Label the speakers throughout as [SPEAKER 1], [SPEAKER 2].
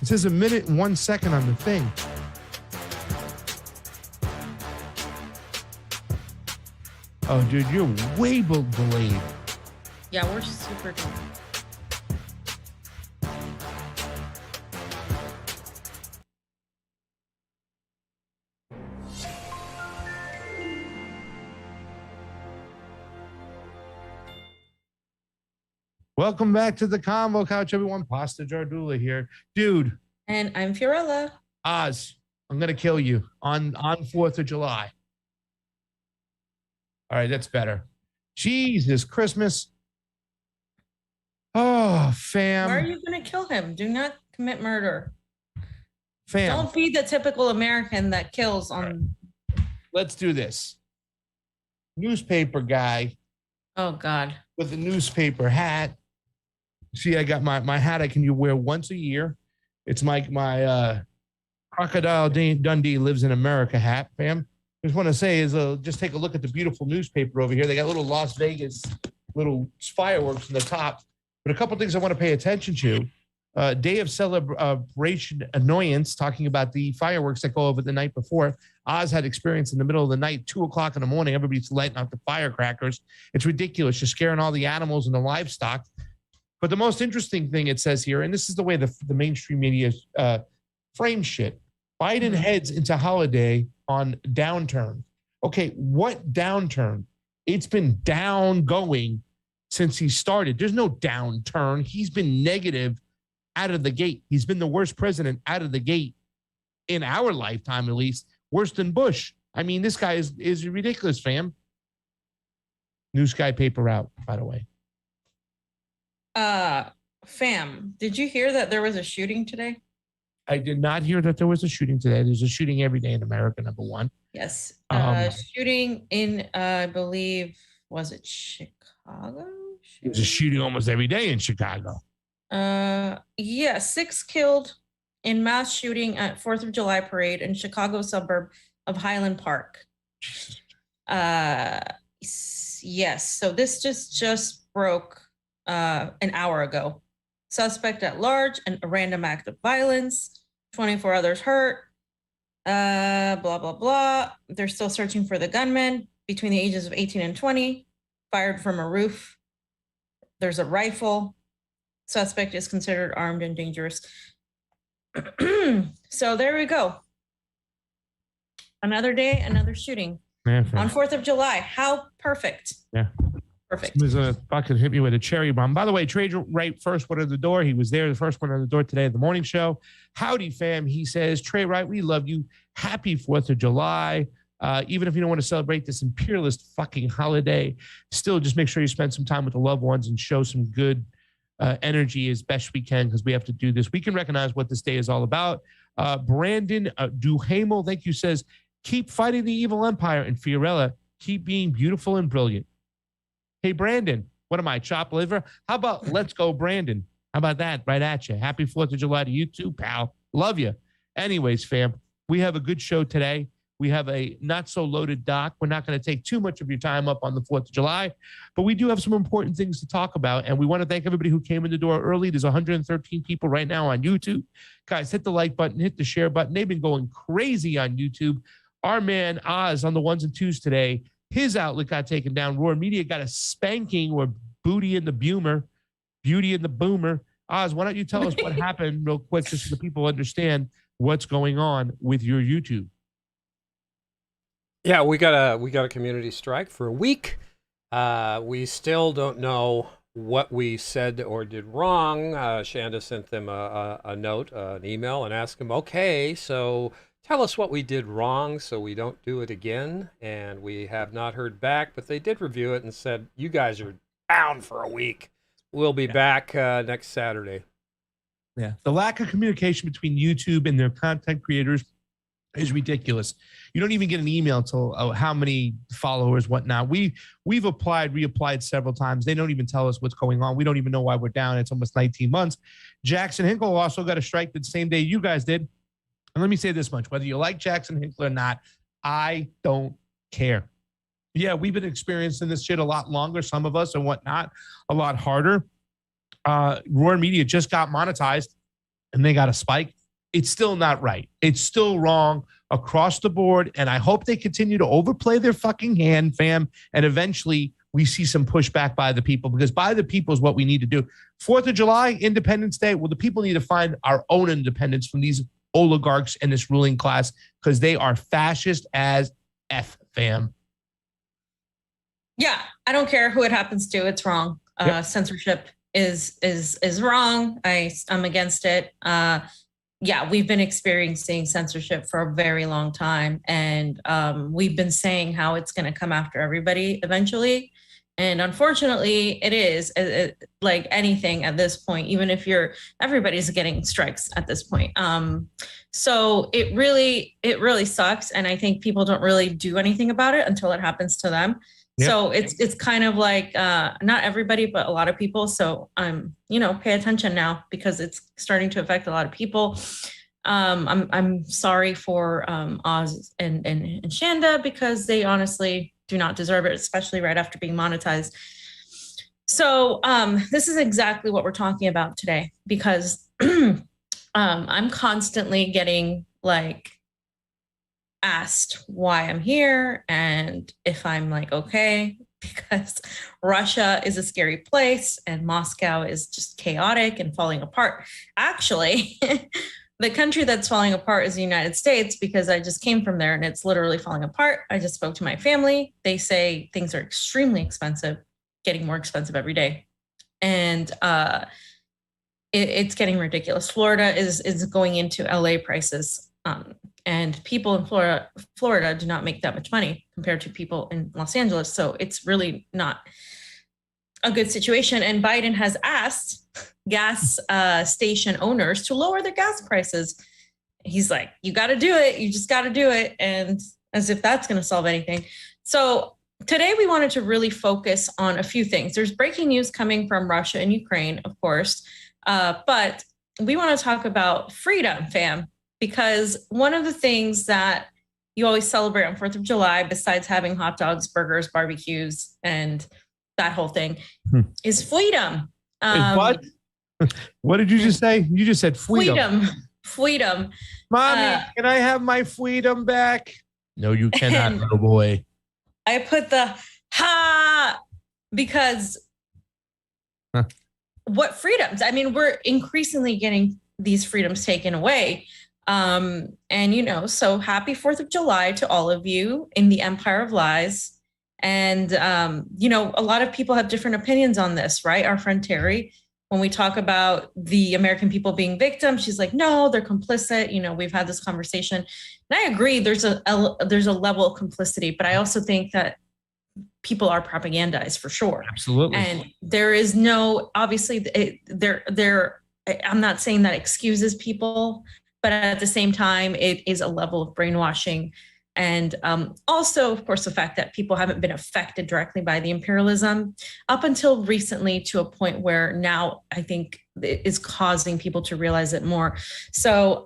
[SPEAKER 1] It says 1 minute and 1 second on the thing. Oh, dude, you're way delayed.
[SPEAKER 2] Yeah, we're super delayed.
[SPEAKER 1] Welcome back to the Convo Couch, everyone. Pasta Jardula here. Dude.
[SPEAKER 2] And I'm Fiorella.
[SPEAKER 1] Oz, I'm going to kill you on 4th of July. All right, that's better. Jesus, Christmas. Oh, fam.
[SPEAKER 2] Why are you going to kill him? Do not commit murder.
[SPEAKER 1] Fam,
[SPEAKER 2] Don't be the typical American that kills on.
[SPEAKER 1] let's do this. Newspaper guy
[SPEAKER 2] Oh God.
[SPEAKER 1] with a newspaper hat. See, I got my hat I can wear once a year. It's my Crocodile Dundee lives in America hat, fam. Just want to say is just take a look at the beautiful newspaper over here. They got little Las Vegas little fireworks in the top. But a couple things I want to pay attention to. Day of celebration annoyance, talking about the fireworks that go over the night before. Oz had experience in the middle of the night, 2 o'clock in the morning. Everybody's lighting off the firecrackers. It's ridiculous. You're scaring all the animals and the livestock. But the most interesting thing it says here, and this is the way the mainstream media frames shit. Biden heads into holiday on downturn. Okay, what downturn? It's been down going since he started. There's no downturn. He's been negative out of the gate. He's been the worst president out of the gate in our lifetime, at least. Worse than Bush. I mean, this guy is ridiculous, fam. New Sky paper out, by the way.
[SPEAKER 2] Fam, did you hear that there was a shooting today?
[SPEAKER 1] I did not hear that there was a shooting today. There's a shooting every day in America, number one.
[SPEAKER 2] Yes. Shooting in, I believe, was it Chicago?
[SPEAKER 1] There's a shooting almost every day in Chicago.
[SPEAKER 2] Yeah, 6 killed in mass shooting at 4th of July parade in Chicago suburb of Highland Park. Yes, so this just broke an hour ago. Suspect at large and a random act of violence. 24 others hurt. Blah, blah, blah. They're still searching for the gunman between the ages of 18 and 20. Fired from a roof. There's a rifle. Suspect is considered armed and dangerous. So there we go. Another day, another shooting. On 4th of July. How perfect.
[SPEAKER 1] Yeah.
[SPEAKER 2] Perfect.
[SPEAKER 1] He was fucking hit me with a cherry bomb. By the way, Trade Right first one on the door. He was there, the first one on the door today at the morning show. Howdy, fam. He says, Trey Wright, we love you. Happy 4th of July. Even if you don't want to celebrate this imperialist fucking holiday, still just make sure you spend some time with the loved ones and show some good energy as best we can, because we have to do this. We can recognize what this day is all about. Brandon Duhamel, thank you, says, keep fighting the evil empire, and Fiorella, keep being beautiful and brilliant. Hey, Brandon, what am I, chopped liver? How about let's go, Brandon? How about that? Right at you. Happy 4th of July to you too, pal. Love you. Anyways, fam, we have a good show today. We have a not so loaded doc. We're not going to take too much of your time up on the 4th of July, but we do have some important things to talk about. And we want to thank everybody who came in the door early. There's 113 people right now on YouTube. Guys, hit the like button, hit the share button. They've been going crazy on YouTube. Our man Oz on the ones and twos today. His outlet got taken down. Roar Media got a spanking, or Booty and the Boomer, Beauty and the Boomer. Oz, why don't you tell us what happened real quick, just so the people understand what's going on with your YouTube?
[SPEAKER 3] Yeah, we got a community strike for a week. We still don't know what we said or did wrong. Shanda sent them a note, an email, and asked them, okay, so tell us what we did wrong so we don't do it again. And we have not heard back, but they did review it and said, you guys are down for a week. We'll be back next Saturday.
[SPEAKER 1] Yeah. The lack of communication between YouTube and their content creators is ridiculous. You don't even get an email until how many followers, whatnot. We've reapplied several times. They don't even tell us what's going on. We don't even know why we're down. It's almost 19 months. Jackson Hinkle also got a strike the same day you guys did. And let me say this much, whether you like Jackson Hinkle or not, I don't care. Yeah, we've been experiencing this shit a lot longer, some of us, and whatnot, a lot harder. Roar Media just got monetized and they got a spike. It's still not right. It's still wrong across the board. And I hope they continue to overplay their fucking hand, fam. And eventually we see some pushback by the people, because by the people is what we need to do. 4th of July, Independence Day. Well, the people need to find our own independence from these oligarchs and this ruling class, because they are fascist as F, fam.
[SPEAKER 2] Yeah, I don't care who it happens to. It's wrong.
[SPEAKER 1] Yep.
[SPEAKER 2] Censorship is wrong. I'm against it. Yeah, we've been experiencing censorship for a very long time, and we've been saying how it's going to come after everybody eventually. And unfortunately, it is like anything at this point, even if everybody's getting strikes at this point. So it really sucks. And I think people don't really do anything about it until it happens to them. Yep. So it's kind of like not everybody, but a lot of people. So pay attention now because it's starting to affect a lot of people. I'm sorry for Oz and Shanda because they honestly do not deserve it, especially right after being monetized. So this is exactly what we're talking about today because I'm constantly getting like asked why I'm here and if I'm like okay, because Russia is a scary place and Moscow is just chaotic and falling apart. Actually, the country that's falling apart is the United States because I just came from there and it's literally falling apart. I just spoke to my family. They say things are extremely expensive, getting more expensive every day. And it's getting ridiculous. Florida is going into LA prices. And people in Florida do not make that much money compared to people in Los Angeles. So it's really not a good situation. And Biden has asked gas station owners to lower their gas prices. He's like, you got to do it. You just got to do it. And as if that's going to solve anything. So today we wanted to really focus on a few things. There's breaking news coming from Russia and Ukraine, of course. But we want to talk about freedom, fam, because one of the things that you always celebrate on 4th of July, besides having hot dogs, burgers, barbecues, and that whole thing, is freedom.
[SPEAKER 1] What? What did you just say? You just said freedom.
[SPEAKER 2] Freedom.
[SPEAKER 1] Mommy, can I have my freedom back? No, you cannot, little boy.
[SPEAKER 2] I put the ha because what freedoms? I mean, we're increasingly getting these freedoms taken away. And, so happy 4th of July to all of you in the Empire of Lies. And, a lot of people have different opinions on this, right? Our friend Terry, when we talk about the American people being victims, she's like, no, they're complicit. We've had this conversation. And I agree, there's a level of complicity, but I also think that people are propagandized for sure.
[SPEAKER 1] Absolutely.
[SPEAKER 2] And there is no, obviously, I'm not saying that excuses people, but at the same time, it is a level of brainwashing. And also, of course, the fact that people haven't been affected directly by the imperialism up until recently to a point where now I think it is causing people to realize it more. So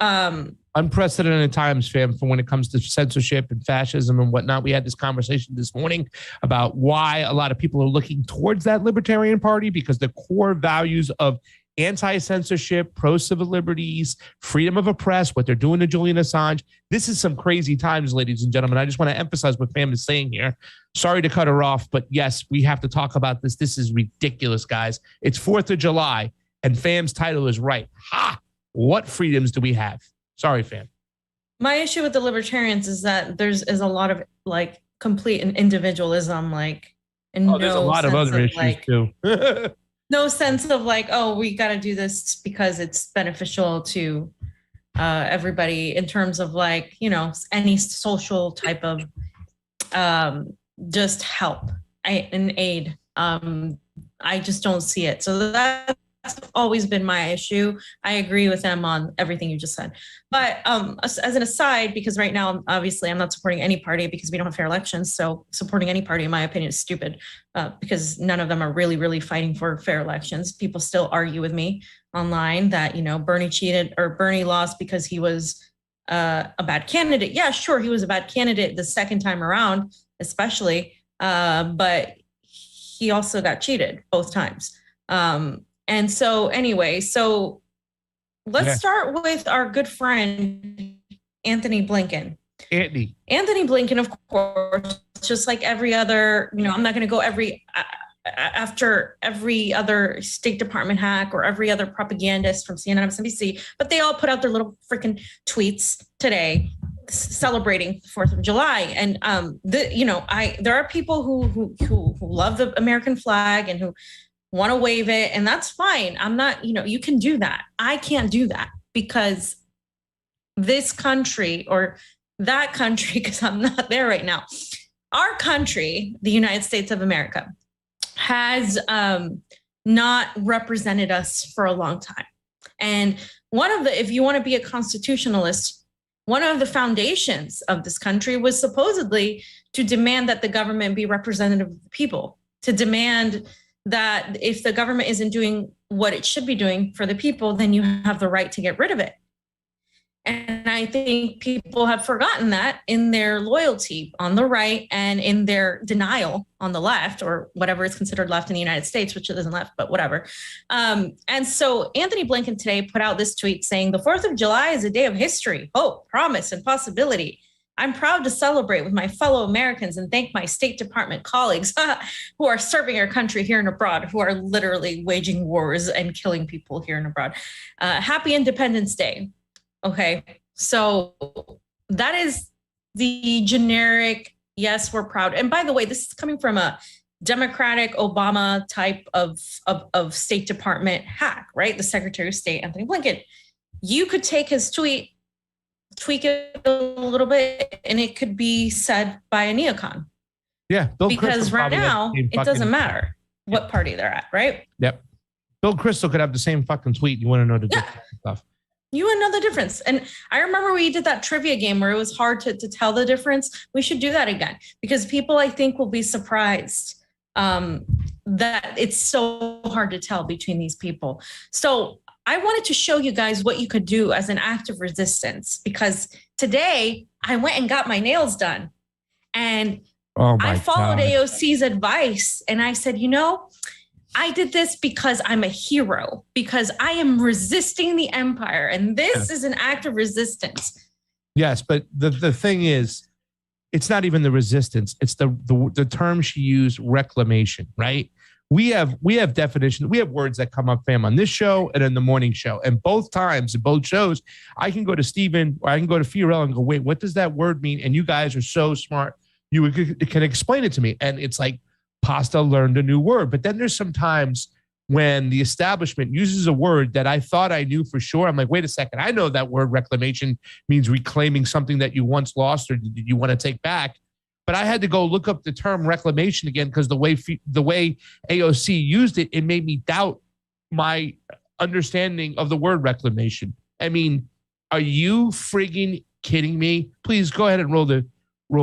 [SPEAKER 1] unprecedented times, fam, for when it comes to censorship and fascism and whatnot. We had this conversation this morning about why a lot of people are looking towards that Libertarian Party because the core values of anti-censorship, pro-civil liberties, freedom of a press, what they're doing to Julian Assange. This is some crazy times, ladies and gentlemen. I just want to emphasize what Pam is saying here. Sorry to cut her off, but yes, we have to talk about this. This is ridiculous, guys. It's 4th of July, and Fam's title is right. Ha! What freedoms do we have? Sorry, Fam.
[SPEAKER 2] My issue with the libertarians is that there's a lot of like complete individualism, and
[SPEAKER 1] there's a lot of other issues too.
[SPEAKER 2] No sense of we got to do this because it's beneficial to everybody in terms of any social type of just help and aid. I just don't see it. So that's always been my issue. I agree with them on everything you just said. But as an aside, because right now, obviously, I'm not supporting any party because we don't have fair elections. So supporting any party, in my opinion, is stupid because none of them are really, really fighting for fair elections. People still argue with me online that, Bernie cheated or Bernie lost because he was a bad candidate. Yeah, sure, he was a bad candidate the second time around, especially. But he also got cheated both times. And so anyway, let's start with our good friend, Anthony Blinken. Anthony Blinken, of course, just like every other, I'm not going to go after every other State Department hack or every other propagandist from CNN, MSNBC, but they all put out their little freaking tweets today celebrating the 4th of July. And, there are people who love the American flag and who want to wave it, and that's fine. I'm not, you can do that. I can't do that because this country or that country, because I'm not there right now, our country, the United States of America, has not represented us for a long time. And if you want to be a constitutionalist, one of the foundations of this country was supposedly to demand that the government be representative of the people, to demand that if the government isn't doing what it should be doing for the people, then you have the right to get rid of it. And I think people have forgotten that in their loyalty on the right and in their denial on the left, or whatever is considered left in the United States, which isn't left, but whatever. And so Anthony Blinken today put out this tweet saying, the 4th of July is a day of history, hope, promise, and possibility. I'm proud to celebrate with my fellow Americans and thank my State Department colleagues who are serving our country here and abroad, who are literally waging wars and killing people here and abroad. Happy Independence Day. Okay, so that is the generic, yes, we're proud. And by the way, this is coming from a Democratic Obama type of State Department hack, right? The Secretary of State, Anthony Blinken. You could take his tweet, tweak it a little bit, and it could be said by a neocon.
[SPEAKER 1] Yeah, Bill
[SPEAKER 2] because
[SPEAKER 1] Crystal
[SPEAKER 2] right now, it doesn't matter what party they're at, right?
[SPEAKER 1] Yep. Bill Crystal could have the same fucking tweet. You want to know the difference stuff.
[SPEAKER 2] You would know the difference. And I remember we did that trivia game where it was hard to tell the difference. We should do that again because people, I think, will be surprised that it's so hard to tell between these people. So I wanted to show you guys what you could do as an act of resistance, because today I went and got my nails done and I followed AOC's advice. And I said, you know, I did this because I'm a hero, because I am resisting the empire. And this is an act of resistance.
[SPEAKER 1] Yes, but the thing is, it's not even the resistance. It's the term she used, reclamation, right? We have definitions. We have words that come up, fam, on this show and in the morning show. And both times, in both shows, I can go to Stephen or I can go to Fiorella and go, wait, what does that word mean? And you guys are so smart. You can explain it to me. And it's like, Pasta learned a new word. But then there's some times when the establishment uses a word that I thought I knew for sure. I'm like, wait a second. I know that word reclamation means reclaiming something that you once lost or did you want to take back. But I had to go look up the term reclamation again because the way AOC used it, it made me doubt my understanding of the word reclamation. I mean, are you frigging kidding me? Please go ahead and roll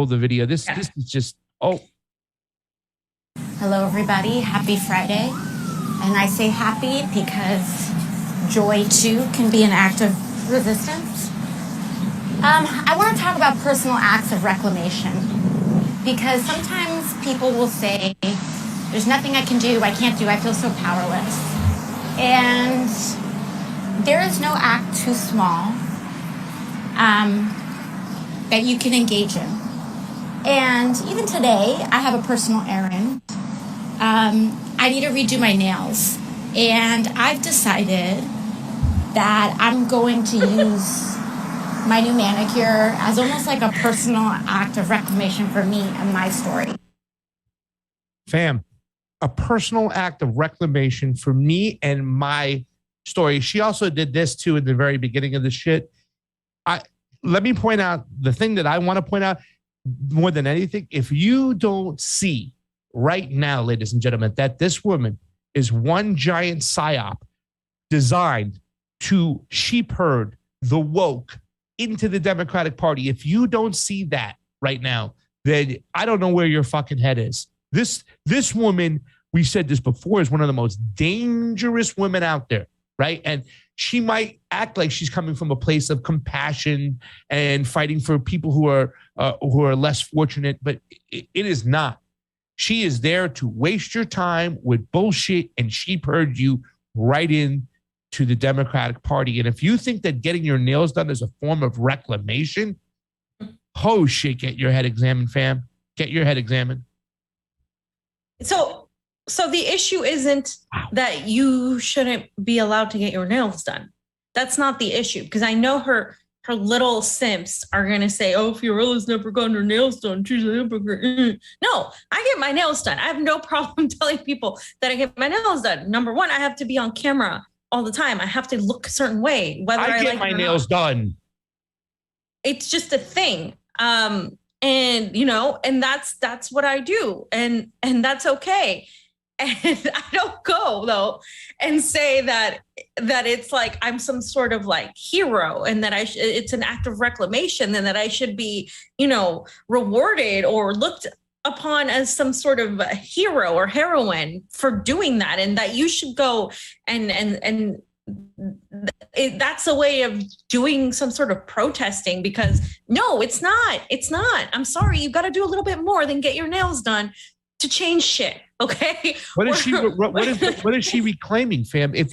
[SPEAKER 1] the video. This is just,
[SPEAKER 4] Hello, everybody. Happy Friday. And I say happy because joy, too, can be an act of resistance. I want to talk about personal acts of reclamation because sometimes people will say, there's nothing I can do, I can't do, I feel so powerless. And there is no act too small that you can engage in. And even today, I have a personal errand. I need to redo my nails. And I've decided that I'm going to use my new manicure as almost like a personal act of reclamation for me and my story.
[SPEAKER 1] Fam, a personal act of reclamation for me and my story. She also did this too in the very beginning of the shit. Let me point out the thing that I want to point out more than anything. If you don't see right now, ladies and gentlemen, that this woman is one giant psyop designed to sheep herd the woke into the Democratic Party. If you don't see that right now, then I don't know where your fucking head is. This woman, we said this before, is one of the most dangerous women out there, right? And she might act like she's coming from a place of compassion and fighting for people who are less fortunate, but it is not. She is there to waste your time with bullshit and sheep herd you right in to the Democratic Party. And if you think that getting your nails done is a form of reclamation, oh shit, get your head examined, fam. Get your head examined.
[SPEAKER 2] So the issue isn't that you shouldn't be allowed to get your nails done. That's not the issue, because I know her little simps are going to say, oh, Fiorella's never gotten her nails done. She's a hypocrite. No, I get my nails done. I have no problem telling people that I get my nails done. Number one, I have to be on camera all the time. I have to look a certain way, whether I
[SPEAKER 1] get my nails done.
[SPEAKER 2] It's just a thing. And, you know, and that's what I do. And that's okay. And I don't go though and say that it's like I'm some sort of like hero and that it's an act of reclamation and that I should be, rewarded or looked upon as some sort of a hero or heroine for doing that, and that you should go and that's a way of doing some sort of protesting, because no, it's not. I'm sorry. You've got to do a little bit more than get your nails done to change shit. Okay.
[SPEAKER 1] What is she reclaiming, fam? If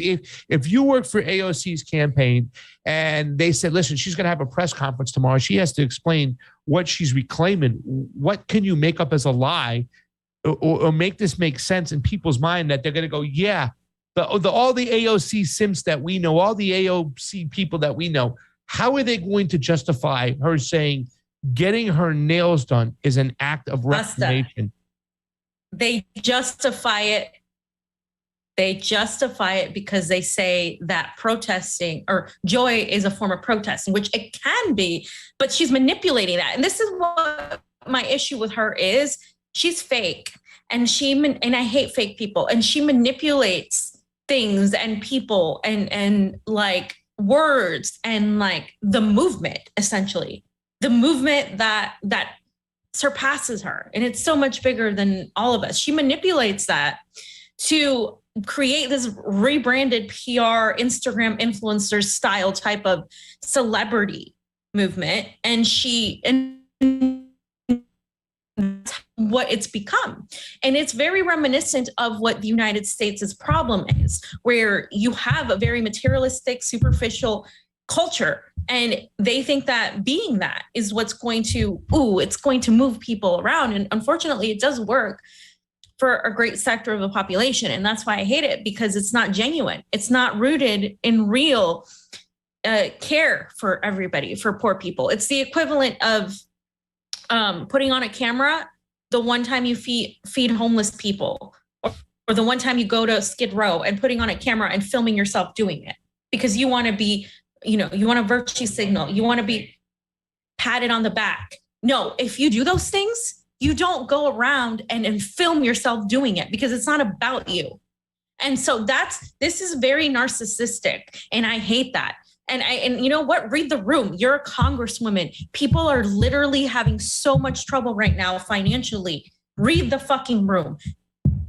[SPEAKER 1] you work for AOC's campaign and they said, listen, she's going to have a press conference tomorrow, she has to explain what she's reclaiming. What can you make up as a lie or make this make sense in people's mind that they're going to go, yeah, all the AOC simps that we know, all the AOC people that we know, how are they going to justify her saying getting her nails done is an act of reclamation?
[SPEAKER 2] They justify it. They justify it because they say that protesting or joy is a form of protesting, which it can be, but she's manipulating that. And this is what my issue with her is. She's fake, and I hate fake people, and she manipulates things and people and like words and like the movement, essentially the movement that surpasses her, and it's so much bigger than all of us. She manipulates that to create this rebranded PR Instagram influencer style type of celebrity movement, and what it's become. And it's very reminiscent of what the United States' problem is, where you have a very materialistic, superficial culture. And they think that being that is what's going to, it's going to move people around. And unfortunately, it does work for a great sector of the population. And that's why I hate it, because it's not genuine. It's not rooted in real care for everybody, for poor people. It's the equivalent of putting on a camera the one time you feed homeless people, or the one time you go to Skid Row and putting on a camera and filming yourself doing it because you want to be, you want a virtue signal. You want to be patted on the back. No, if you do those things, you don't go around and film yourself doing it, because it's not about you. And so this is very narcissistic, and I hate that. And you know what? Read the room. You're a congresswoman. People are literally having so much trouble right now financially. Read the fucking room.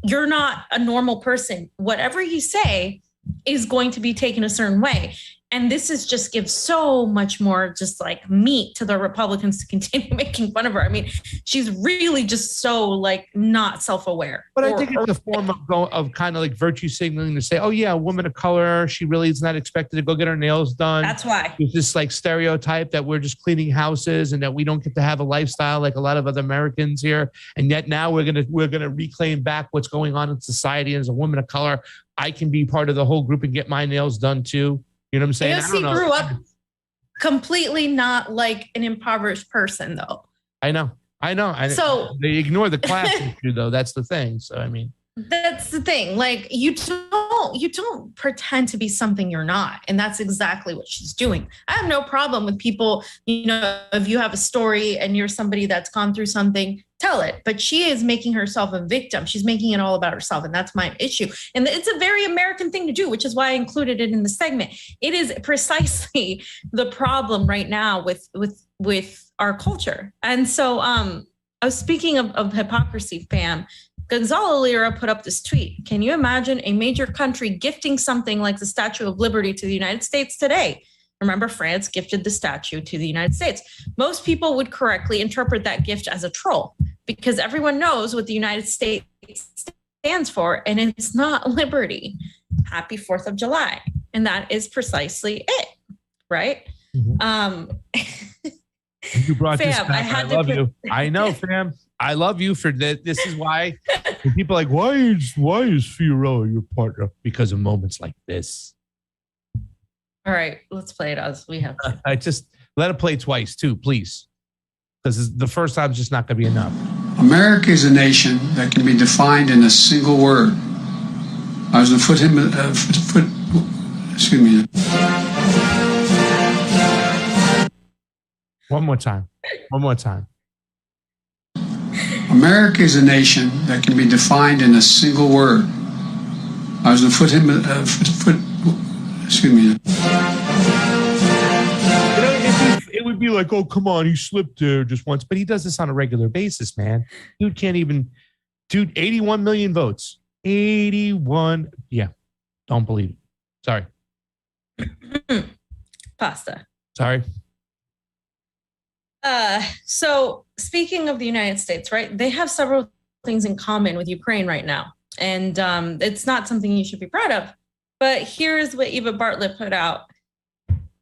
[SPEAKER 2] You're not a normal person. Whatever you say is going to be taken a certain way. And this is just gives so much more just like meat to the Republicans to continue making fun of her. I mean, she's really just so like not self-aware.
[SPEAKER 1] But I think it's a form of kind of like virtue signaling to say, oh yeah, a woman of color, she really is not expected to go get her nails done.
[SPEAKER 2] That's why.
[SPEAKER 1] There's this like stereotype that we're just cleaning houses and that we don't get to have a lifestyle like a lot of other Americans here. And yet now we're gonna reclaim back what's going on in society. As a woman of color, I can be part of the whole group and get my nails done too. You know what I'm saying?
[SPEAKER 2] AOC grew up completely not like an impoverished person, though.
[SPEAKER 1] I know. So they ignore the class issue, though. That's the thing. So I mean,
[SPEAKER 2] that's the thing. Like you don't pretend to be something you're not, and that's exactly what she's doing. I have no problem with people. If you have a story and you're somebody that's gone through something, tell it. But she is making herself a victim. She's making it all about herself, and that's my issue. And it's a very American thing to do, which is why I included it in the segment. It is precisely the problem right now with our culture. And so I was speaking of hypocrisy, fam. Gonzalo Lira put up this tweet. Can you imagine a major country gifting something like the Statue of Liberty to the United States today? Remember, France gifted the statue to the United States. Most people would correctly interpret that gift as a troll, because everyone knows what the United States stands for, and it's not liberty. Happy 4th of July. And that is precisely it, right?
[SPEAKER 1] Mm-hmm. You brought this back. I love you. I know, fam. I love you for that. This is why people are like, why is Fiorella your partner? Because of moments like this.
[SPEAKER 2] All right, let's play it as we have to.
[SPEAKER 1] I just let it play twice too, please. Because the first time's just not going to be enough.
[SPEAKER 5] America is a nation that can be defined in a single word. I was going to excuse me. One more time. America is a nation that can be defined in a single word. I was going to excuse me.
[SPEAKER 1] It would be like, oh, come on, he slipped there just once, but he does this on a regular basis, man. Dude can't even, 81 million votes. 81. Yeah, don't believe it. Sorry.
[SPEAKER 2] Pasta.
[SPEAKER 1] Sorry.
[SPEAKER 2] So speaking of the United States, right? They have several things in common with Ukraine right now. And it's not something you should be proud of. But here's what Eva Bartlett put out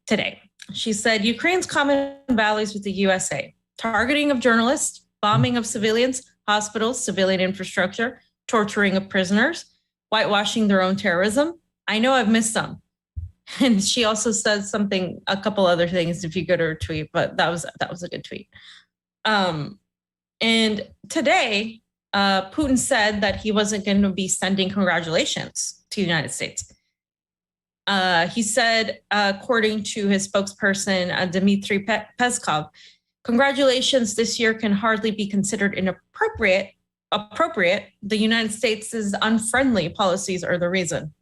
[SPEAKER 2] today. She said, Ukraine's common values with the USA, targeting of journalists, bombing of civilians, hospitals, civilian infrastructure, torturing of prisoners, whitewashing their own terrorism. I know I've missed some. And she also said something, a couple other things if you go to her tweet, but that was a good tweet. And today, Putin said that he wasn't going to be sending congratulations to the United States. He said, according to his spokesperson, Dmitry Peskov, congratulations this year can hardly be considered inappropriate. The United States' unfriendly policies are the reason.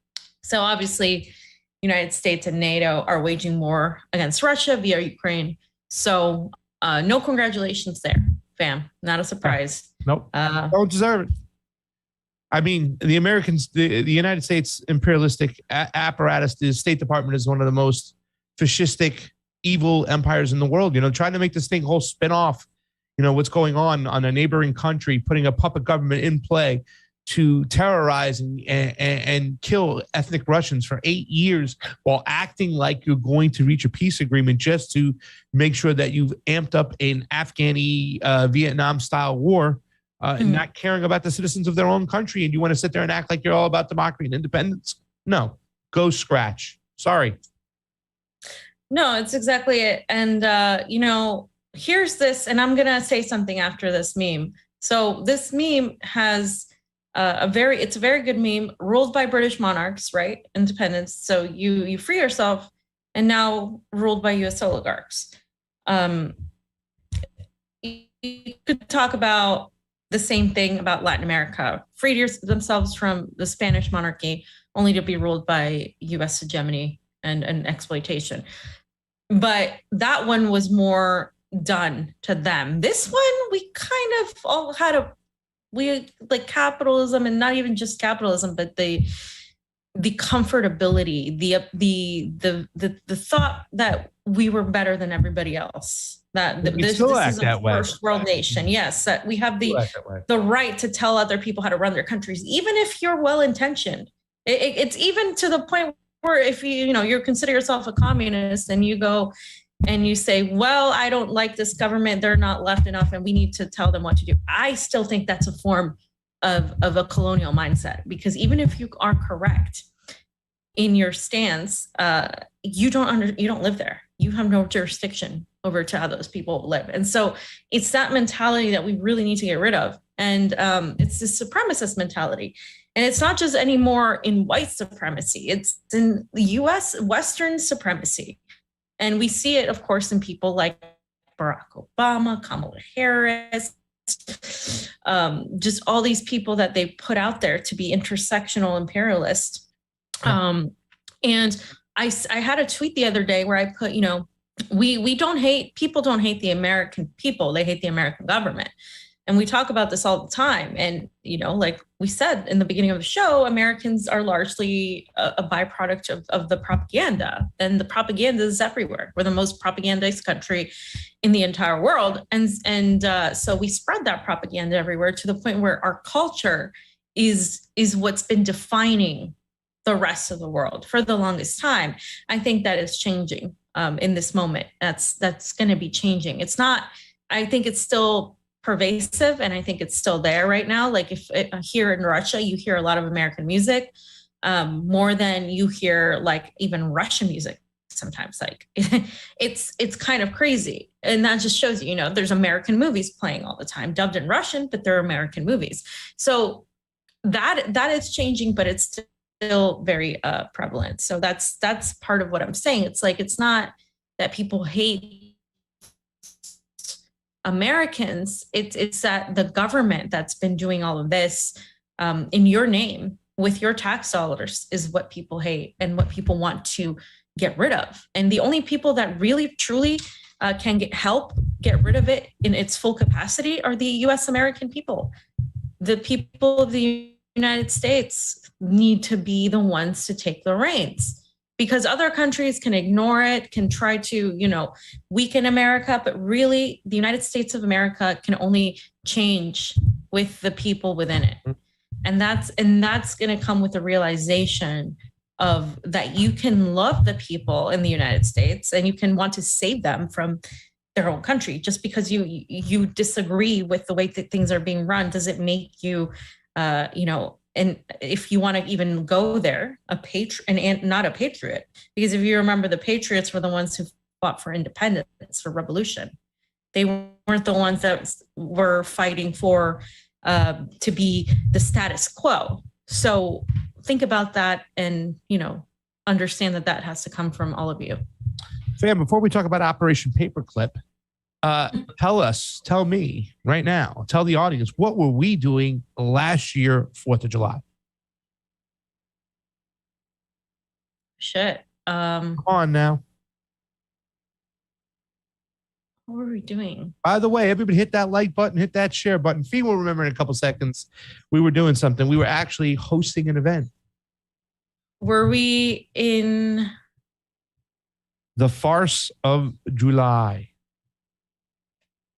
[SPEAKER 2] So obviously, United States and NATO are waging war against Russia via Ukraine. So no congratulations there, fam. Not a surprise.
[SPEAKER 1] Nope. Don't deserve it. I mean, the Americans, the United States imperialistic apparatus, the State Department is one of the most fascistic, evil empires in the world. You know, trying to make this thing whole spin off, you know, what's going on a neighboring country, putting a puppet government in play to terrorize and kill ethnic Russians for 8 years while acting like you're going to reach a peace agreement just to make sure that you've amped up an Afghani Vietnam style war, and not caring about the citizens of their own country. And you want to sit there and act like you're all about democracy and independence? No, go scratch. Sorry.
[SPEAKER 2] No, it's exactly it. And, you know, here's this, and I'm going to say something after this meme. So this meme has it's a very good meme, ruled by British monarchs, right? Independence. So you free yourself, and now ruled by US oligarchs. You could talk about the same thing about Latin America, freed themselves from the Spanish monarchy, only to be ruled by US hegemony and exploitation. But that one was more done to them. This one, we kind of all had we like capitalism, and not even just capitalism, but the comfortability, the thought that we were better than everybody else. That this is a first world nation. Yes, that we have the right to tell other people how to run their countries, even if you're well intentioned. It's even to the point where if you consider yourself a communist and you go and you say, well, I don't like this government, they're not left enough, and we need to tell them what to do. I still think that's a form of a colonial mindset, because even if you are correct in your stance, you don't live there. You have no jurisdiction over to how those people live. And so it's that mentality that we really need to get rid of. And it's this supremacist mentality. And it's not just anymore in white supremacy, it's in the US Western supremacy. And we see it, of course, in people like Barack Obama, Kamala Harris, just all these people that they put out there to be intersectional imperialist. And I had a tweet the other day where I put, people don't hate the American people, they hate the American government. And we talk about this all the time. And, like we said in the beginning of the show, Americans are largely a byproduct of the propaganda. And the propaganda is everywhere. We're the most propagandized country in the entire world. And so we spread that propaganda everywhere to the point where our culture is what's been defining the rest of the world for the longest time. I think that is changing in this moment. That's going to be changing. I think it's still pervasive, and I think it's still there right now. Like here in Russia, you hear a lot of American music more than you hear like even Russian music sometimes. Like it's kind of crazy. And that just shows you, there's American movies playing all the time, dubbed in Russian, but they're American movies. So that is changing, but it's still very prevalent. So that's part of what I'm saying. It's like, it's not that people hate Americans, it's that the government that's been doing all of this in your name with your tax dollars is what people hate and what people want to get rid of. And the only people that really truly can help get rid of it in its full capacity are the US American people. The people of the United States need to be the ones to take the reins, because other countries can ignore it, can try to, weaken America, but really the United States of America can only change with the people within it. And that's going to come with the realization of that you can love the people in the United States and you can want to save them from their own country. Just because you disagree with the way that things are being run, does it make you, and if you want to even go there, and not a patriot? Because if you remember, the patriots were the ones who fought for independence, for revolution. They weren't the ones that were fighting for to be the status quo. So think about that and, understand that has to come from all of you.
[SPEAKER 1] Fam, before we talk about Operation Paperclip, tell me right now, tell the audience, what were we doing last year, 4th of July?
[SPEAKER 2] Shit.
[SPEAKER 1] Come on now.
[SPEAKER 2] What were we doing?
[SPEAKER 1] By the way, everybody hit that like button, hit that share button. Fee will remember in a couple seconds. We were doing something. We were actually hosting an event.
[SPEAKER 2] Were we in
[SPEAKER 1] the farce of July?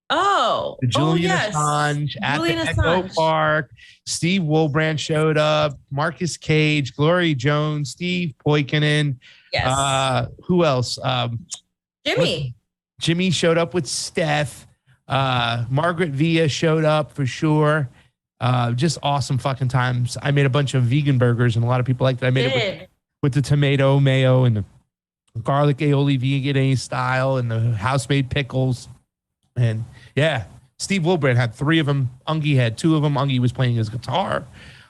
[SPEAKER 2] Oh,
[SPEAKER 1] the Julian
[SPEAKER 2] yes.
[SPEAKER 1] Assange at
[SPEAKER 2] Julian
[SPEAKER 1] the Echo
[SPEAKER 2] Assange.
[SPEAKER 1] Park. Steve Woolbrand showed up. Marcus Cage, Glory Jones, Steve Poikinen.
[SPEAKER 2] Yes.
[SPEAKER 1] Who else?
[SPEAKER 2] Jimmy
[SPEAKER 1] showed up with Steph. Margaret Villa showed up for sure. Just awesome fucking times. I made a bunch of vegan burgers, and a lot of people liked that. I made it with the tomato mayo and the garlic aioli vegan style and the house-made pickles. And yeah, Steve Woolbrand had 3 of them. Ungie had 2 of them. Ungie was playing his guitar.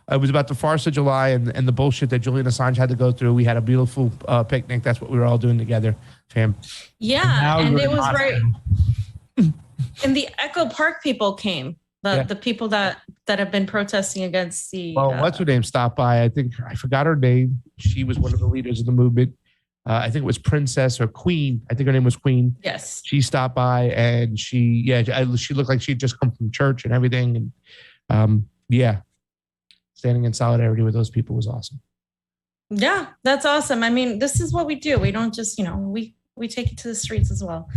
[SPEAKER 1] It was about the farce of July and the bullshit that Julian Assange had to go through. We had a beautiful picnic. That's what we were all doing together, fam.
[SPEAKER 2] Yeah, and it was right. And the Echo Park people came. The people that have been protesting against the.
[SPEAKER 1] Well, what's her name stopped by? I think I forgot her name. She was one of the leaders of the movement. I think it was Princess or Queen. I think her name was Queen.
[SPEAKER 2] Yes.
[SPEAKER 1] She stopped by and she looked like she'd just come from church and everything. And standing in solidarity with those people was awesome.
[SPEAKER 2] Yeah, that's awesome. I mean, this is what we do. We don't just, we take it to the streets as well.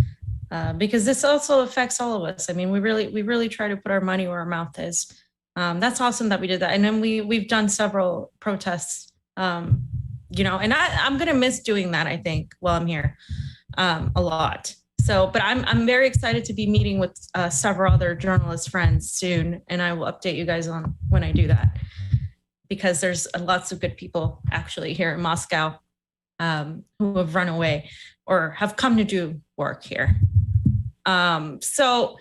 [SPEAKER 2] Because this also affects all of us. I mean, we really try to put our money where our mouth is. That's awesome that we did that. And then we've done several protests, and I'm going to miss doing that, I think, while I'm here, a lot. So, but I'm very excited to be meeting with several other journalist friends soon. And I will update you guys on when I do that, because there's lots of good people actually here in Moscow who have run away or have come to do work here. So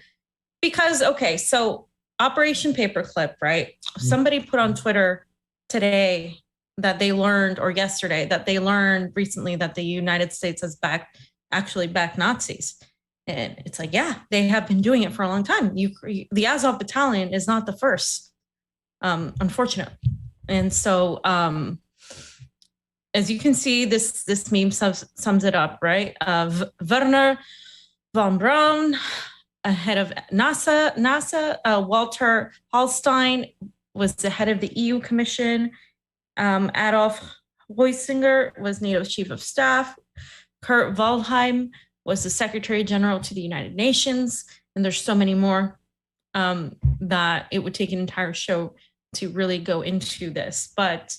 [SPEAKER 2] Operation Paperclip, right? Somebody put on Twitter today that they learned, or yesterday, that they learned recently that the United States has actually backed Nazis. And it's like, yeah, they have been doing it for a long time. The Azov Battalion is not the first, unfortunately. And so, as you can see, this meme sums it up, right? Werner von Braun, head of NASA, Walter Hallstein was the head of the EU Commission. Adolf Heusinger was NATO's chief of staff. Kurt Waldheim was the Secretary General to the United Nations. And there's so many more that it would take an entire show to really go into this. But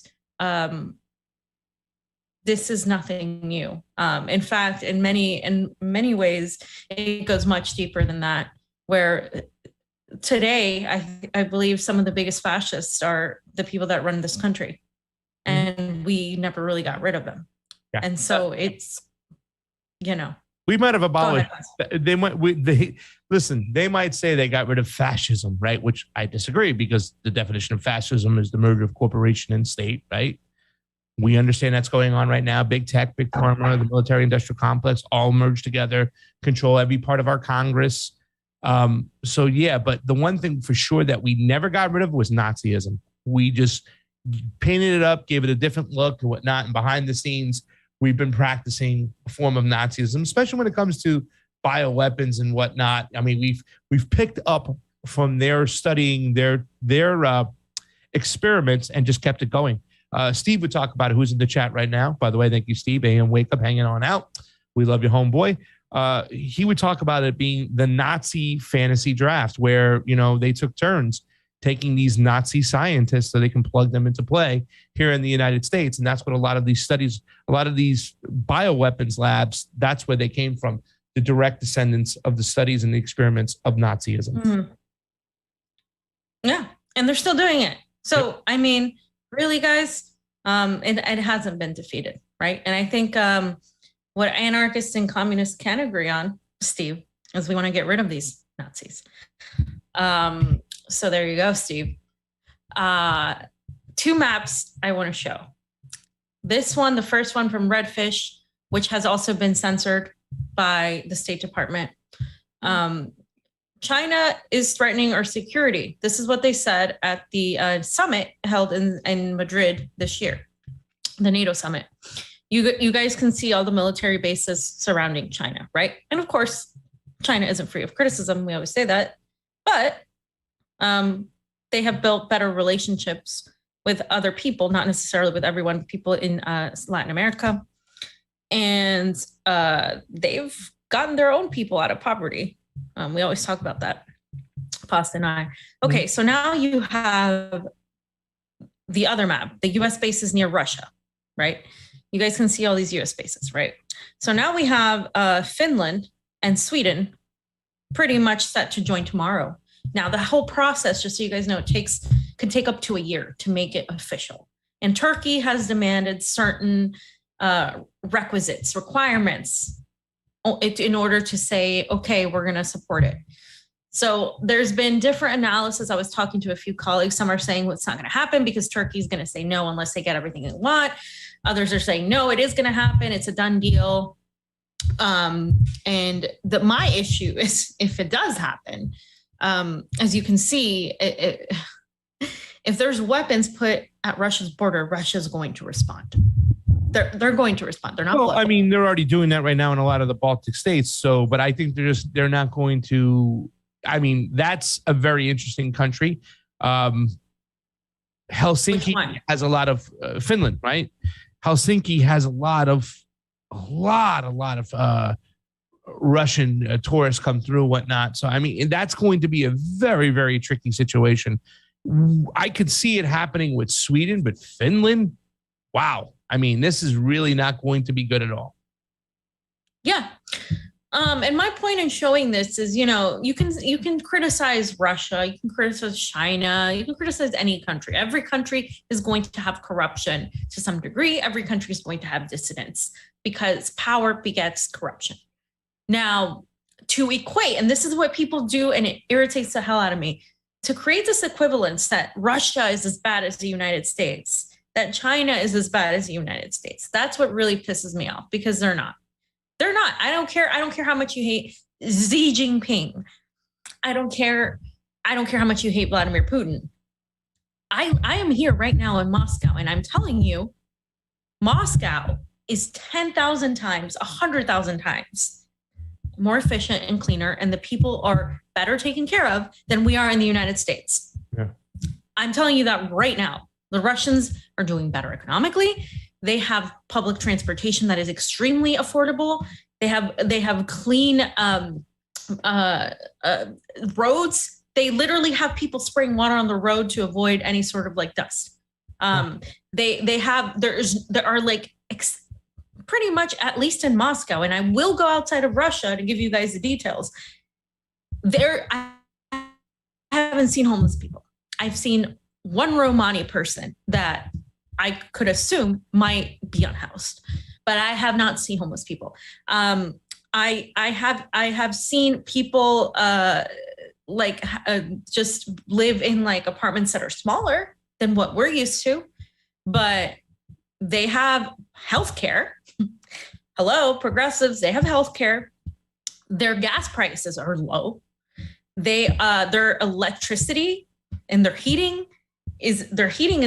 [SPEAKER 2] this is nothing new. In fact, in many ways, it goes much deeper than that, where today, I believe some of the biggest fascists are the people that run this country. And we never really got rid of them. Yeah. And so it's,
[SPEAKER 1] we might have abolished. They might say they got rid of fascism, right? Which I disagree, because the definition of fascism is the merger of corporation and state, right? We understand that's going on right now. Big tech, big pharma, the military industrial complex all merged together, control every part of our Congress. So yeah, but the one thing for sure that we never got rid of was Nazism. We just painted it up, gave it a different look and whatnot. And behind the scenes, we've been practicing a form of Nazism, especially when it comes to bioweapons and whatnot. I mean, we've picked up from their studying their experiments and just kept it going. Steve would talk about it, who's in the chat right now. By the way, thank you, Steve. AM Wake Up, hanging on out. We love you, homeboy. He would talk about it being the Nazi fantasy draft, where, you know, they took turns taking these Nazi scientists so they can plug them into play here in the United States. And that's what a lot of these studies, a lot of these bioweapons labs, that's where they came from, the direct descendants of the studies and the experiments of Nazism.
[SPEAKER 2] Mm-hmm. Yeah, and they're still doing it. So, yep. I mean, really, guys, it hasn't been defeated, right? And I think what anarchists and communists can agree on, Steve, is we want to get rid of these Nazis. So there you go, Steve. 2 maps I want to show. This one, the first one from Redfish, which has also been censored by the State Department. China is threatening our security. This is what they said at the summit held in Madrid this year, the NATO summit. You guys can see all the military bases surrounding China, right? And of course, China isn't free of criticism. We always say that. But they have built better relationships with other people, not necessarily with everyone, people in Latin America. And they've gotten their own people out of poverty. We always talk about that, Pasta and I. Okay, so now you have the other map, the US bases near Russia, right? You guys can see all these US bases, right? So now we have Finland and Sweden pretty much set to join tomorrow. Now, the whole process, just so you guys know, could take up to a year to make it official. And Turkey has demanded certain requirements in order to say, okay, we're going to support it. So there's been different analysis. I was talking to a few colleagues. Some are saying, well, it's not going to happen because Turkey's going to say no unless they get everything they want. Others are saying, no, it is going to happen. It's a done deal. And my issue is if it does happen, as you can see, if there's weapons put at Russia's border, Russia's going to respond. They're going to respond. They're not.
[SPEAKER 1] Well, I mean, they're already doing that right now in a lot of the Baltic states. So, but I think they're not going to. I mean, that's a very interesting country. Helsinki has a lot of Finland, right? Helsinki has a lot of Russian tourists come through and whatnot. So, I mean, that's going to be a very, very tricky situation. I could see it happening with Sweden, but Finland, wow. I mean, this is really not going to be good at all.
[SPEAKER 2] Yeah. And my point in showing this is, you know, you can criticize Russia, you can criticize China, you can criticize any country. Every country is going to have corruption to some degree. Every country is going to have dissidents because power begets corruption. Now, to equate, and this is what people do, and it irritates the hell out of me, to create this equivalence that Russia is as bad as the United States, that China is as bad as the United States. That's what really pisses me off, because they're not. They're not. I don't care how much you hate Xi Jinping. I don't care how much you hate Vladimir Putin. I am here right now in Moscow, and I'm telling you, Moscow is 10,000 times, 100,000 times more efficient and cleaner, and the people are better taken care of than we are in the United States.
[SPEAKER 1] Yeah.
[SPEAKER 2] I'm telling you that right now. The Russians are doing better economically. They have public transportation that is extremely affordable. They have clean roads. They literally have people spraying water on the road to avoid any sort of like dust. There are pretty much, at least in Moscow, and I will go outside of Russia to give you guys the details. I haven't seen homeless people. I've seen one Romani person that I could assume might be unhoused, but I have not seen homeless people. I have seen people just live in like apartments that are smaller than what we're used to, but they have healthcare. Hello, progressives, they have healthcare. Their gas prices are low. their electricity and their heating is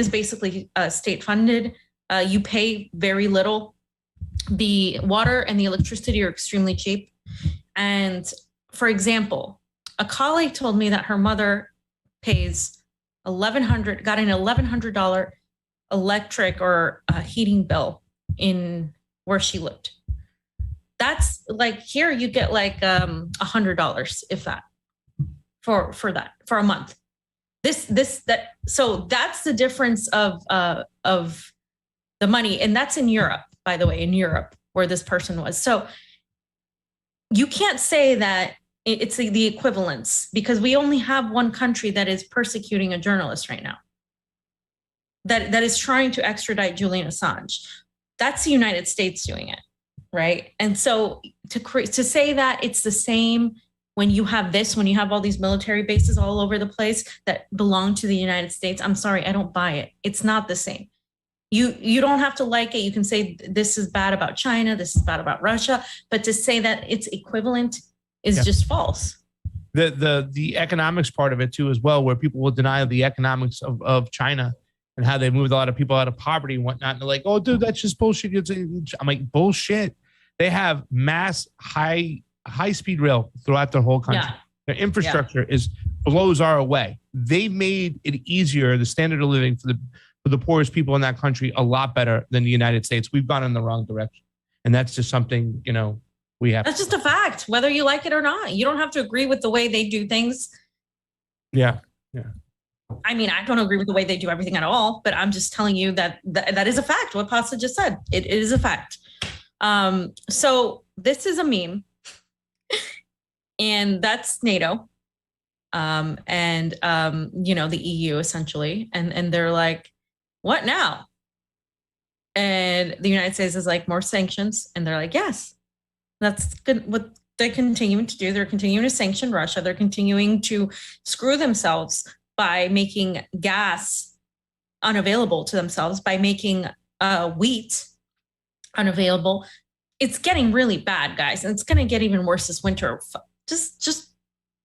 [SPEAKER 2] basically state funded. You pay very little. The water and the electricity are extremely cheap. And for example, a colleague told me that her mother pays got an $1,100 electric or heating bill in where she lived. That's like here you get like $100, if that, for a month. So that's the difference of the money, and that's in Europe, by the way, in Europe where this person was. So you can't say that it's the equivalence, because we only have one country that is persecuting a journalist right now, that is trying to extradite Julian Assange. That's the United States doing it, right? And so to say that it's the same when you have all these military bases all over the place that belong to the United States, I'm sorry, I don't buy it. It's not the same. You don't have to like it. You can say this is bad about China, this is bad about Russia, but to say that it's equivalent is just false.
[SPEAKER 1] The economics part of it too, as well, where people will deny the economics of China and how they moved a lot of people out of poverty and whatnot. And they're like, oh, dude, that's just bullshit. I'm like, bullshit. They have mass high speed rail throughout their whole country. Yeah. Their infrastructure blows our way. They made it easier, the standard of living for the poorest people in that country, a lot better than the United States. We've gone in the wrong direction. And that's just something, we have.
[SPEAKER 2] That's just a fact, whether you like it or not. You don't have to agree with the way they do things.
[SPEAKER 1] Yeah.
[SPEAKER 2] I mean, I don't agree with the way they do everything at all, but I'm just telling you that is a fact. What Pasta just said, it is a fact. So this is a meme, and that's NATO, the EU essentially, and they're like, what now? And the United States is like, more sanctions, and they're like, yes, that's good. What they're continuing to do, they're continuing to sanction Russia. They're continuing to screw themselves by making gas unavailable to themselves, by making wheat unavailable. It's getting really bad, guys, and it's going to get even worse this winter. Just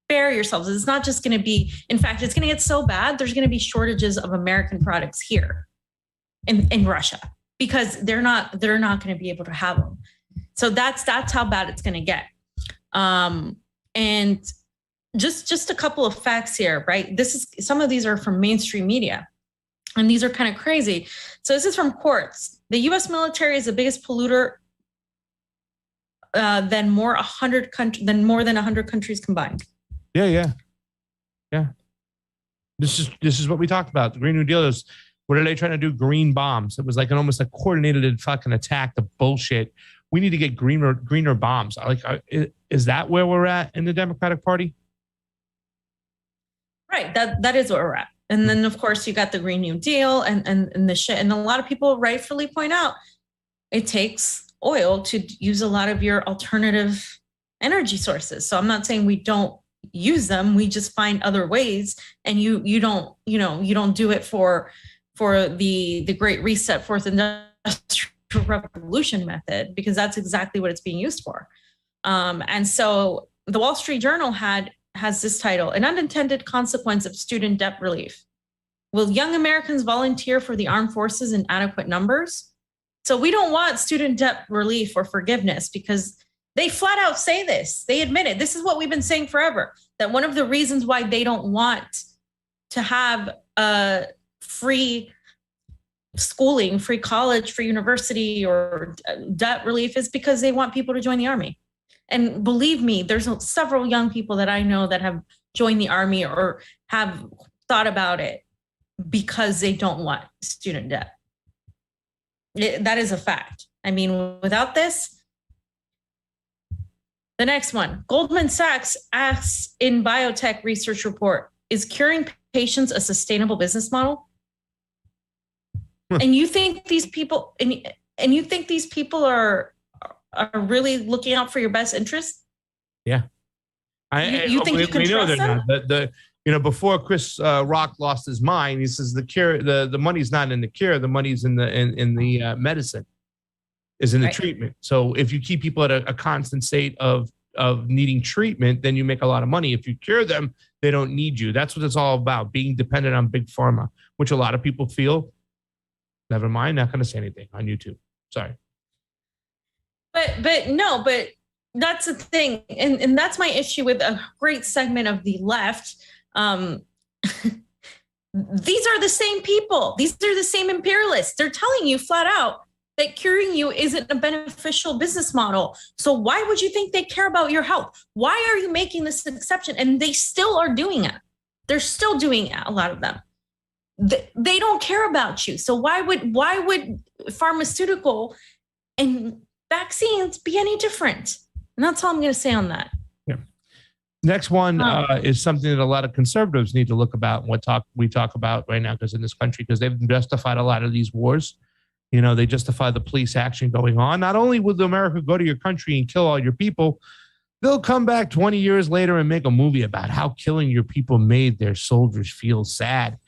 [SPEAKER 2] bear yourselves. It's not just going to be, in fact, it's going to get so bad, there's going to be shortages of American products here in Russia, because they're not going to be able to have them. So that's how bad it's going to get. And just a couple of facts here, right? Some of these are from mainstream media, and these are kind of crazy. So this is from Quartz. The U.S. military is the biggest polluter than more than 100 countries combined.
[SPEAKER 1] Yeah. This is what we talked about. The Green New Deal is, what are they trying to do? Green bombs. It was like almost a coordinated fucking attack. The bullshit. We need to get greener bombs. Is that where we're at in the Democratic Party?
[SPEAKER 2] Right. That is where we're at. And then of course you got the Green New Deal and the shit. And a lot of people rightfully point out it takes oil to use a lot of your alternative energy sources. So I'm not saying we don't use them. We just find other ways. And you don't do it for the Great Reset, Fourth Industrial Revolution method, because that's exactly what it's being used for. And so the Wall Street Journal has this title: An Unintended Consequence of Student Debt Relief. Will young Americans volunteer for the armed forces in adequate numbers? So we don't want student debt relief or forgiveness, because they flat out say this. They admit it. This is what we've been saying forever, that one of the reasons why they don't want to have free schooling, free college, free university, or debt relief is because they want people to join the army. And believe me, there's several young people that I know that have joined the army or have thought about it because they don't want student debt. That is a fact. I mean, without this, the next one, Goldman Sachs asks in biotech research report, is curing patients a sustainable business model? And you think these people, and you think these people are really looking out for your best interest?
[SPEAKER 1] Yeah.
[SPEAKER 2] You think you can trust them?
[SPEAKER 1] Before Chris Rock lost his mind, he says the cure, the money's not in the cure, the money's in the medicine, is in the treatment. So if you keep people at a constant state of of needing treatment, then you make a lot of money. If you cure them, they don't need you. That's what it's all about, being dependent on big pharma, which a lot of people feel. Never mind, not going to say anything on YouTube. Sorry.
[SPEAKER 2] But that's the thing. And that's my issue with a great segment of the left. These are the same people. These are the same imperialists. They're telling you flat out that curing you isn't a beneficial business model. So why would you think they care about your health? Why are you making this exception? And they still are doing it. They're still doing it, a lot of them. They don't care about you. So why would pharmaceutical and vaccines be any different? And that's all I'm going to say on that.
[SPEAKER 1] Yeah. Next one is something that a lot of conservatives need to look about and we talk about right now, because in this country, because they've justified a lot of these wars. You know, they justify the police action going on. Not only will America go to your country and kill all your people, they'll come back 20 years later and make a movie about how killing your people made their soldiers feel sad.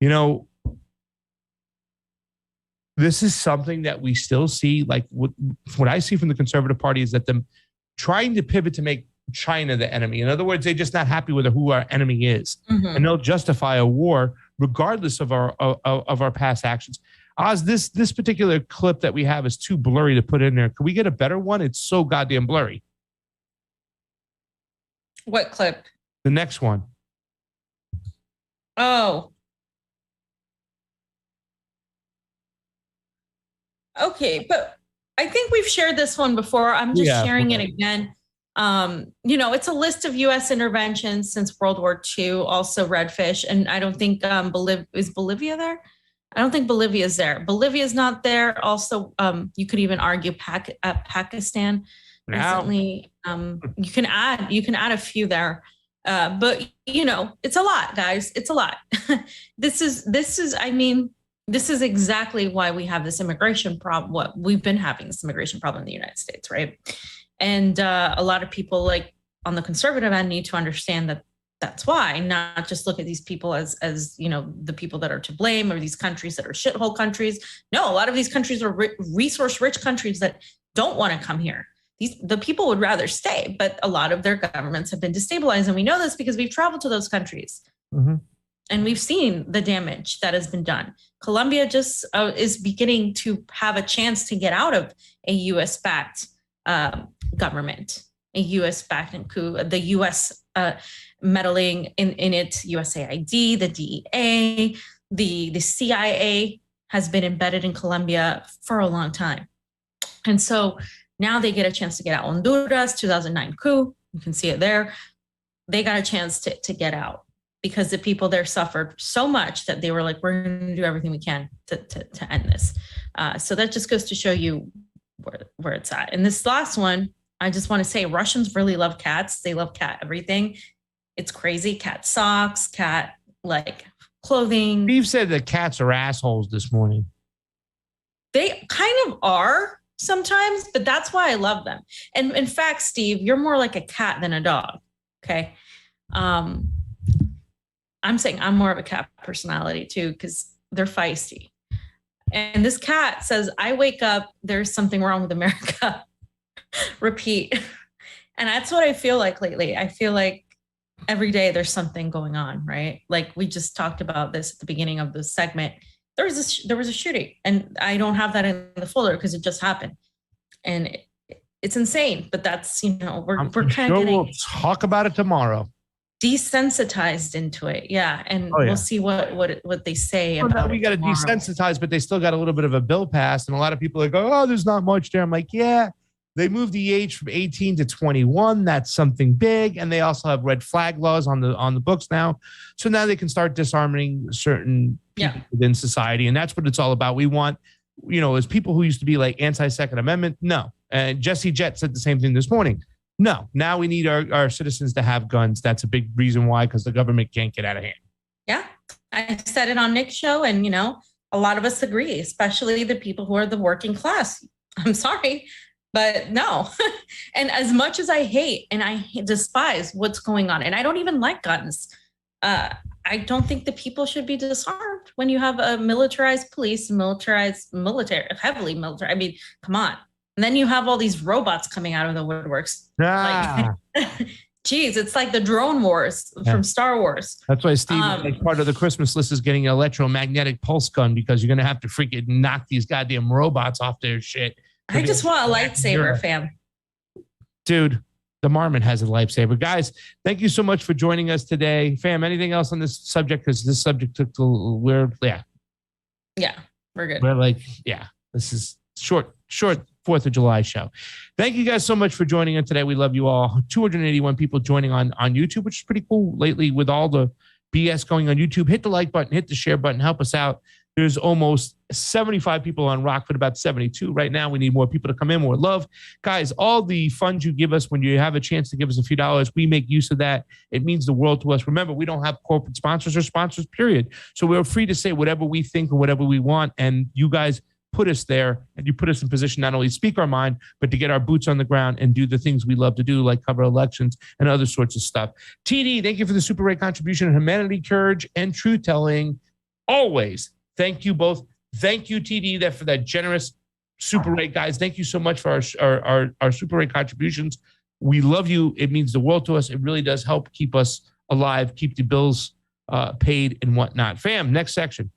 [SPEAKER 1] You know, this is something that we still see. Like what I see from the Conservative Party is that them trying to pivot to make China the enemy. In other words, they're just not happy with who our enemy is, and they'll justify a war regardless of our past actions. Oz, this particular clip that we have is too blurry to put in there. Can we get a better one? It's so goddamn blurry.
[SPEAKER 2] What clip?
[SPEAKER 1] The next one.
[SPEAKER 2] Oh. Okay, but I think we've shared this one before. I'm just sharing it again. You know, it's a list of U.S. interventions since World War II, also redfish. And I don't think is Bolivia there? I don't think Bolivia is there. Bolivia is not there. Also, you could even argue Pakistan recently. You can add a few there. But you know, it's a lot, guys. It's a lot. This is exactly why we have this immigration problem. What we've been having this immigration problem in the United States, right? And a lot of people, like on the conservative end, need to understand that that's why, not just look at these people as you know, the people that are to blame, or these countries that are shithole countries. No, a lot of these countries are resource-rich countries that don't want to come here. The people would rather stay, but a lot of their governments have been destabilized, and we know this because we've traveled to those countries. And we've seen the damage that has been done. Colombia just is beginning to have a chance to get out of a U.S.-backed government, a U.S.-backed coup, the U.S. Meddling in its USAID, the DEA, the CIA has been embedded in Colombia for a long time. And so now they get a chance to get out. Honduras, 2009 coup, you can see it there. They got a chance to get out because the people there suffered so much that they were like, we're going to do everything we can to end this. So that just goes to show you where it's at. And this last one, I just want to say Russians really love cats. They love cat everything. It's crazy. Cat socks, cat like clothing.
[SPEAKER 1] Steve said that cats are assholes this morning.
[SPEAKER 2] They kind of are sometimes, but that's why I love them. And in fact, Steve, you're more like a cat than a dog. Okay. I'm saying I'm more of a cat personality too, because they're feisty. And this cat says, I wake up, there's something wrong with America. Repeat. And that's what I feel like lately. I feel like every day there's something going on, right? Like we just talked about this at the beginning of the segment. There was a shooting, and I don't have that in the folder because it just happened. And it's insane, but that's, you know, we're kind of getting,
[SPEAKER 1] we'll talk about it tomorrow.
[SPEAKER 2] Desensitized into it. Yeah. And we'll see what they say about
[SPEAKER 1] we got to desensitize, but they still got a little bit of a bill passed. And a lot of people are like, oh, there's not much there. I'm like, yeah, they moved the age from 18 to 21. That's something big. And they also have red flag laws on the books now. So now they can start disarming certain people within society. And that's what it's all about. We want, you know, as people who used to be like anti-Second Amendment. No. And Jesse Jett said the same thing this morning. No, now we need our citizens to have guns. That's a big reason why, because the government can't get out of hand. Yeah,
[SPEAKER 2] I said it on Nick's show, and, you know, a lot of us agree, especially the people who are the working class. I'm sorry, but no. And as much as I hate and I despise what's going on, and I don't even like guns, I don't think the people should be disarmed when you have a militarized police, military, heavily military. I mean, come on. And then you have all these robots coming out of the woodworks.
[SPEAKER 1] Ah.
[SPEAKER 2] Like, geez, it's like the drone wars from Star Wars.
[SPEAKER 1] That's why Steve, like part of the Christmas list is getting an electromagnetic pulse gun, because you're going to have to freaking knock these goddamn robots off their shit.
[SPEAKER 2] I just want a lightsaber, fam.
[SPEAKER 1] Dude, the Marmot has a lightsaber. Guys, thank you so much for joining us today. Fam, anything else on this subject? Because this subject took a little weird. Yeah.
[SPEAKER 2] Yeah, we're good.
[SPEAKER 1] We're like, yeah, this is short 4th of July show. Thank you guys so much for joining us today. We love you all. 281 people joining on YouTube, which is pretty cool lately with all the BS going on YouTube. Hit the like button, hit the share button, help us out. There's almost 75 people on Rokfin, about 72 right now. We need more people to come in, more love. Guys, all the funds you give us when you have a chance to give us a few dollars, we make use of that. It means the world to us. Remember, we don't have corporate sponsors or sponsors, period. So we're free to say whatever we think or whatever we want. And you guys put us there, and you put us in position not only to speak our mind, but to get our boots on the ground and do the things we love to do, like cover elections and other sorts of stuff. TD, thank you for the super rate contribution, humanity, courage, and truth telling. Always. Thank you both. Thank you, TD, for that generous super rate, guys. Thank you so much for our super rate contributions. We love you. It means the world to us. It really does help keep us alive, keep the bills paid and whatnot. Fam, next section.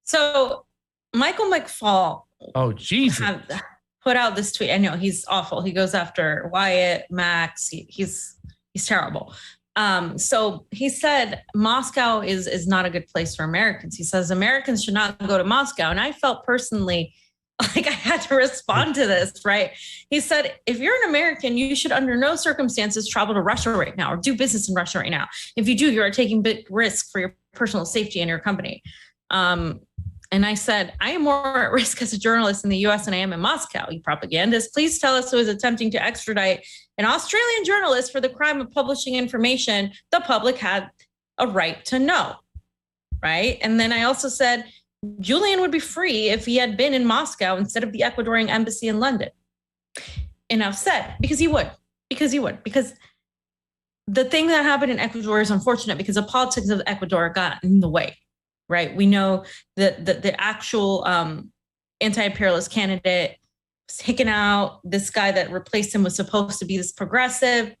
[SPEAKER 2] So Michael McFaul,
[SPEAKER 1] oh Jesus,
[SPEAKER 2] put out this tweet. I know he's awful. He goes after Wyatt, Max. He's terrible. So he said Moscow is not a good place for Americans. He says Americans should not go to Moscow. And I felt personally like I had to respond to this, right? He said, if you're an American, you should under no circumstances travel to Russia right now or do business in Russia right now. If you do, you are taking big risk for your personal safety and your company. And I said, I am more at risk as a journalist in the US than I am in Moscow, you propagandist. Please tell us who is attempting to extradite an Australian journalist for the crime of publishing information the public had a right to know, right? And then I also said, Julian would be free if he had been in Moscow instead of the Ecuadorian embassy in London. Enough said, because he would, because the thing that happened in Ecuador is unfortunate because the politics of Ecuador got in the way. Right. We know that the actual anti-imperialist candidate was taken out. This guy that replaced him was supposed to be this progressive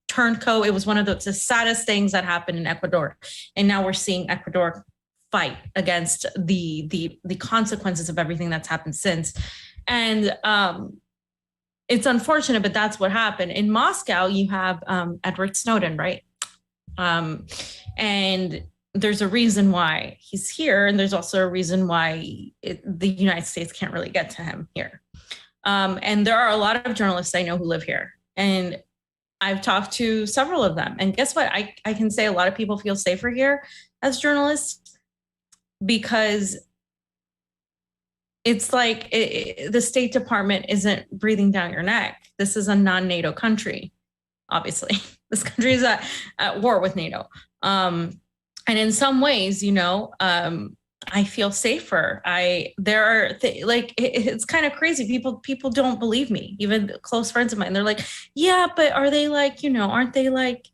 [SPEAKER 2] turncoat. It was one of the saddest things that happened in Ecuador. And now we're seeing Ecuador fight against the consequences of everything that's happened since. And it's unfortunate, but that's what happened. In Moscow, you have Edward Snowden, right? And there's a reason why he's here. And there's also a reason why the United States can't really get to him here. And there are a lot of journalists I know who live here. And I've talked to several of them. And guess what? I can say a lot of people feel safer here as journalists because it's like the State Department isn't breathing down your neck. This is a non-NATO country, obviously. This country is at war with NATO. And in some ways, I feel safer. It's kind of crazy. People don't believe me, even close friends of mine. They're like, yeah, but are they like, aren't they like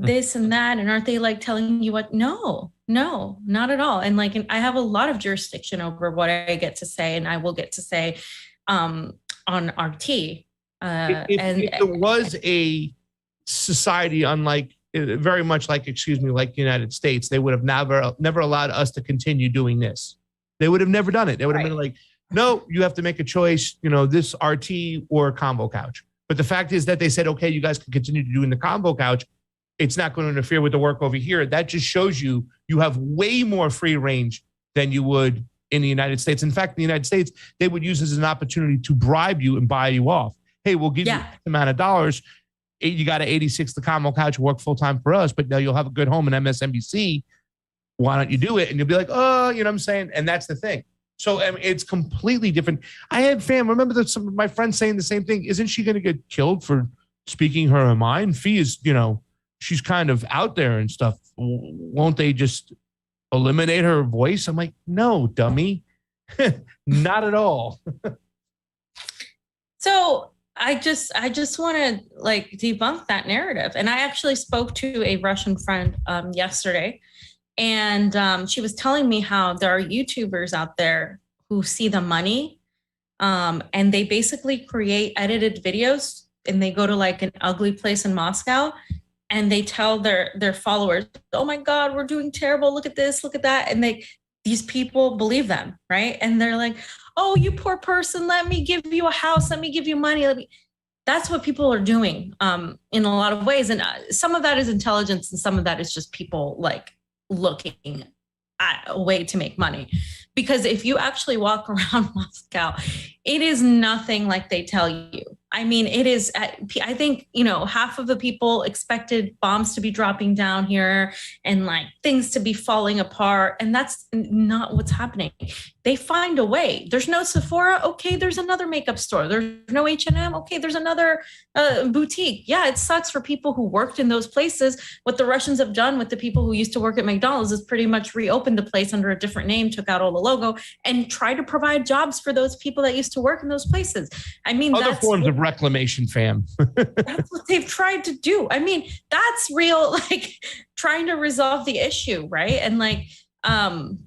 [SPEAKER 2] this and that? And aren't they like telling you what? No, not at all. And I have a lot of jurisdiction over what I get to say and I will get to say on RT.
[SPEAKER 1] If there was a society unlike very much like the United States, they would have never allowed us to continue doing this. They would have never done it. They would have been like, no, you have to make a choice, this RT or CONVO couch. But the fact is that they said, okay, you guys can continue to doing the CONVO couch. It's not going to interfere with the work over here. That just shows you have way more free range than you would in the United States. In fact, in the United States, they would use this as an opportunity to bribe you and buy you off. Hey, we'll give you X amount of dollars. You got to 86 the CONVO couch, work full time for us, but now you'll have a good home in MSNBC. Why don't you do it? And you'll be like, oh, you know what I'm saying? And that's the thing. So it's completely different. I had remember that some of my friends saying the same thing. Isn't she going to get killed for speaking her mind? Fee is, she's kind of out there and stuff. Won't they just eliminate her voice? I'm like, no, dummy, not at all.
[SPEAKER 2] So I just want to debunk that narrative. And I actually spoke to a Russian friend yesterday, and she was telling me how there are YouTubers out there who see the money And they basically create edited videos, and they go to like an ugly place in Moscow, and they tell their followers, oh my God, we're doing terrible. Look at this, look at that. And these people believe them, right? And they're like, oh, you poor person, let me give you a house, let me give you money. That's what people are doing in a lot of ways. And some of that is intelligence, and some of that is just people like looking at a way to make money. Because if you actually walk around Moscow, it is nothing like they tell you. I mean, it is, I think, half of the people expected bombs to be dropping down here and like things to be falling apart. And that's not what's happening. They find a way. There's no Sephora. Okay, there's another makeup store. There's no H&M. Okay, there's another boutique. Yeah, it sucks for people who worked in those places. What the Russians have done with the people who used to work at McDonald's is pretty much reopened the place under a different name, took out all the logo, and tried to provide jobs for those people that used to work in those places. I mean,
[SPEAKER 1] other forms of reclamation, fam.
[SPEAKER 2] That's what they've tried to do. I mean, that's real, like trying to resolve the issue, right? And like,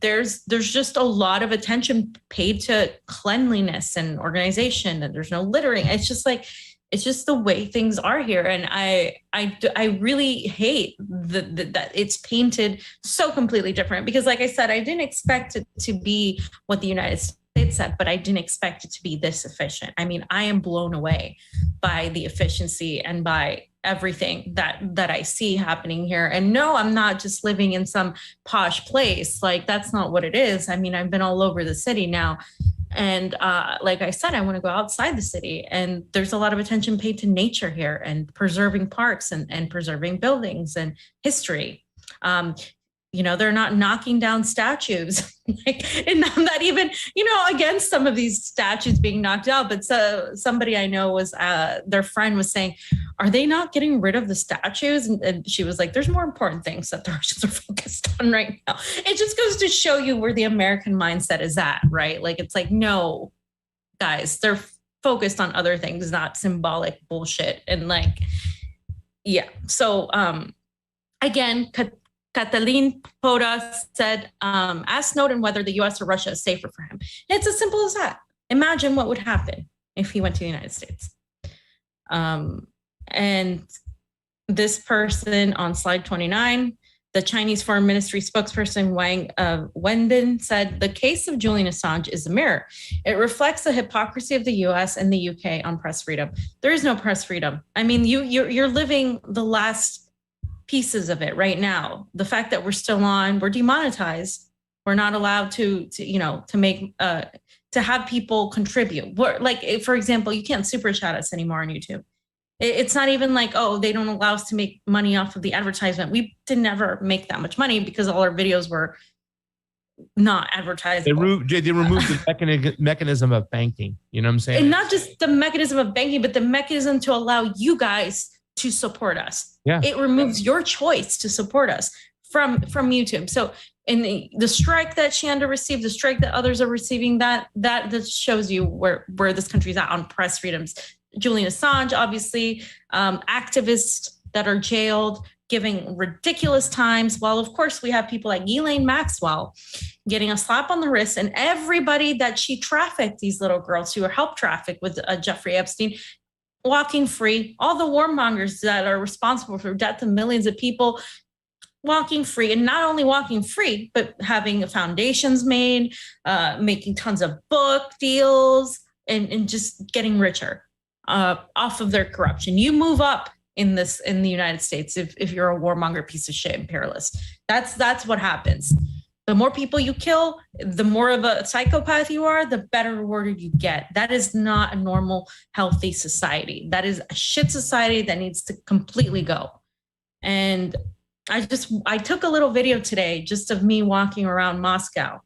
[SPEAKER 2] there's just a lot of attention paid to cleanliness and organization, and there's no littering. It's just the way things are here. And I really hate that it's painted so completely different, because like I said, I didn't expect it to be what the United States said, but I didn't expect it to be this efficient. I mean, I am blown away by the efficiency and by everything that I see happening here. And no, I'm not just living in some posh place. Like, that's not what it is. I mean, I've been all over the city now. And like I said, I want to go outside the city, and there's a lot of attention paid to nature here and preserving parks and preserving buildings and history. They're not knocking down statues, and I'm not even, against some of these statues being knocked out. But somebody I know was, their friend was saying, are they not getting rid of the statues? And she was like, there's more important things that the Russians are focused on right now. It just goes to show you where the American mindset is at, right? Like, it's like, no, guys, they're focused on other things, not symbolic bullshit. And like, yeah. So again, Katalin Poda said, ask Snowden whether the US or Russia is safer for him. It's as simple as that. Imagine what would happen if he went to the United States. And this person on slide 29, the Chinese Foreign Ministry spokesperson Wang Wenbin said, the case of Julian Assange is a mirror. It reflects the hypocrisy of the US and the UK on press freedom. There is no press freedom. I mean, you're living the last pieces of it right now. The fact that we're still on, we're demonetized. We're not allowed to make, to have people contribute. Like, for example, you can't super chat us anymore on YouTube. It's not even like, oh, they don't allow us to make money off of the advertisement. We didn't ever make that much money because all our videos were not advertised.
[SPEAKER 1] They removed the mechanism of banking. You know what I'm saying?
[SPEAKER 2] And not just the mechanism of banking, but the mechanism to allow you guys to support us.
[SPEAKER 1] Yeah.
[SPEAKER 2] It removes your choice to support us from YouTube. So in the strike that Shanda received, the strike that others are receiving, that shows you where this country's at on press freedoms. Julian Assange, obviously, activists that are jailed, giving ridiculous times. While, of course, we have people like Ghislaine Maxwell getting a slap on the wrist, and everybody that she trafficked, these little girls who were help trafficked with Jeffrey Epstein, walking free. All the warmongers that are responsible for the death of millions of people, walking free. And not only walking free, but having foundations made, making tons of book deals, and just getting richer off of their corruption. You move up in the United States if you're a warmonger piece of shit imperialist. That's what happens. The more people you kill, the more of a psychopath you are, the better rewarded you get. That is not a normal, healthy society. That is a shit society that needs to completely go. And I took a little video today just of me walking around Moscow.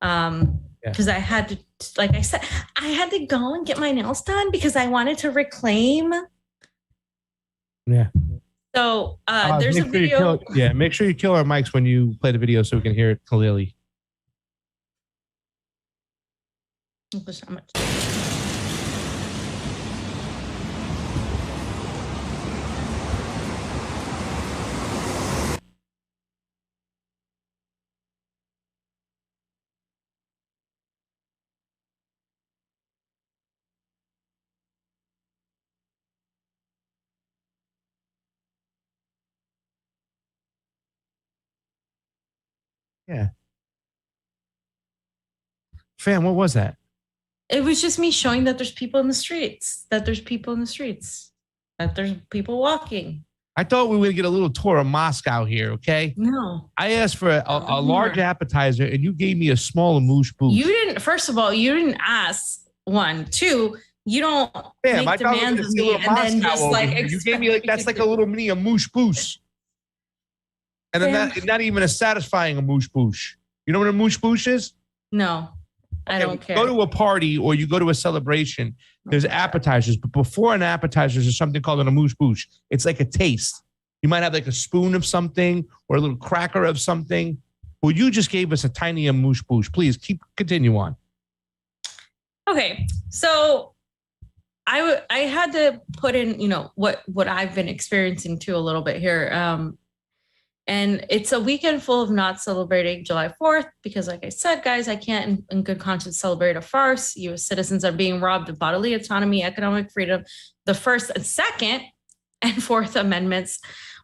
[SPEAKER 2] Because I had to, like I said, I had to go and get my nails done because I wanted to reclaim.
[SPEAKER 1] Yeah.
[SPEAKER 2] So there's a video.
[SPEAKER 1] Make sure you kill our mics when you play the video so we can hear it clearly.
[SPEAKER 2] How much?
[SPEAKER 1] Yeah. Fam, what was that?
[SPEAKER 2] It was just me showing that there's people in the streets, that there's people walking.
[SPEAKER 1] I thought we were going to get a little tour of Moscow here, okay?
[SPEAKER 2] No.
[SPEAKER 1] I asked for a large appetizer, and you gave me a small amuse bouche.
[SPEAKER 2] You didn't, first of all, you didn't ask. 1, 2, you don't make demands of me and then just like
[SPEAKER 1] you gave me like that's like a little mini amuse bouche. And then not even a satisfying amuse bouche. You know what a amuse bouche is?
[SPEAKER 2] No. I don't care.
[SPEAKER 1] Go to a party or you go to a celebration, there's appetizers, but before an appetizer is something called an amuse bouche. It's like a taste. You might have like a spoon of something or a little cracker of something. Well, you just gave us a tiny amuse bouche. Please continue on.
[SPEAKER 2] Okay, so I had to put in, what I've been experiencing too a little bit here. And it's a weekend full of not celebrating July 4th because, like I said, guys, I can't in good conscience celebrate a farce. U.S. citizens are being robbed of bodily autonomy, economic freedom, the First and Second and Fourth Amendments,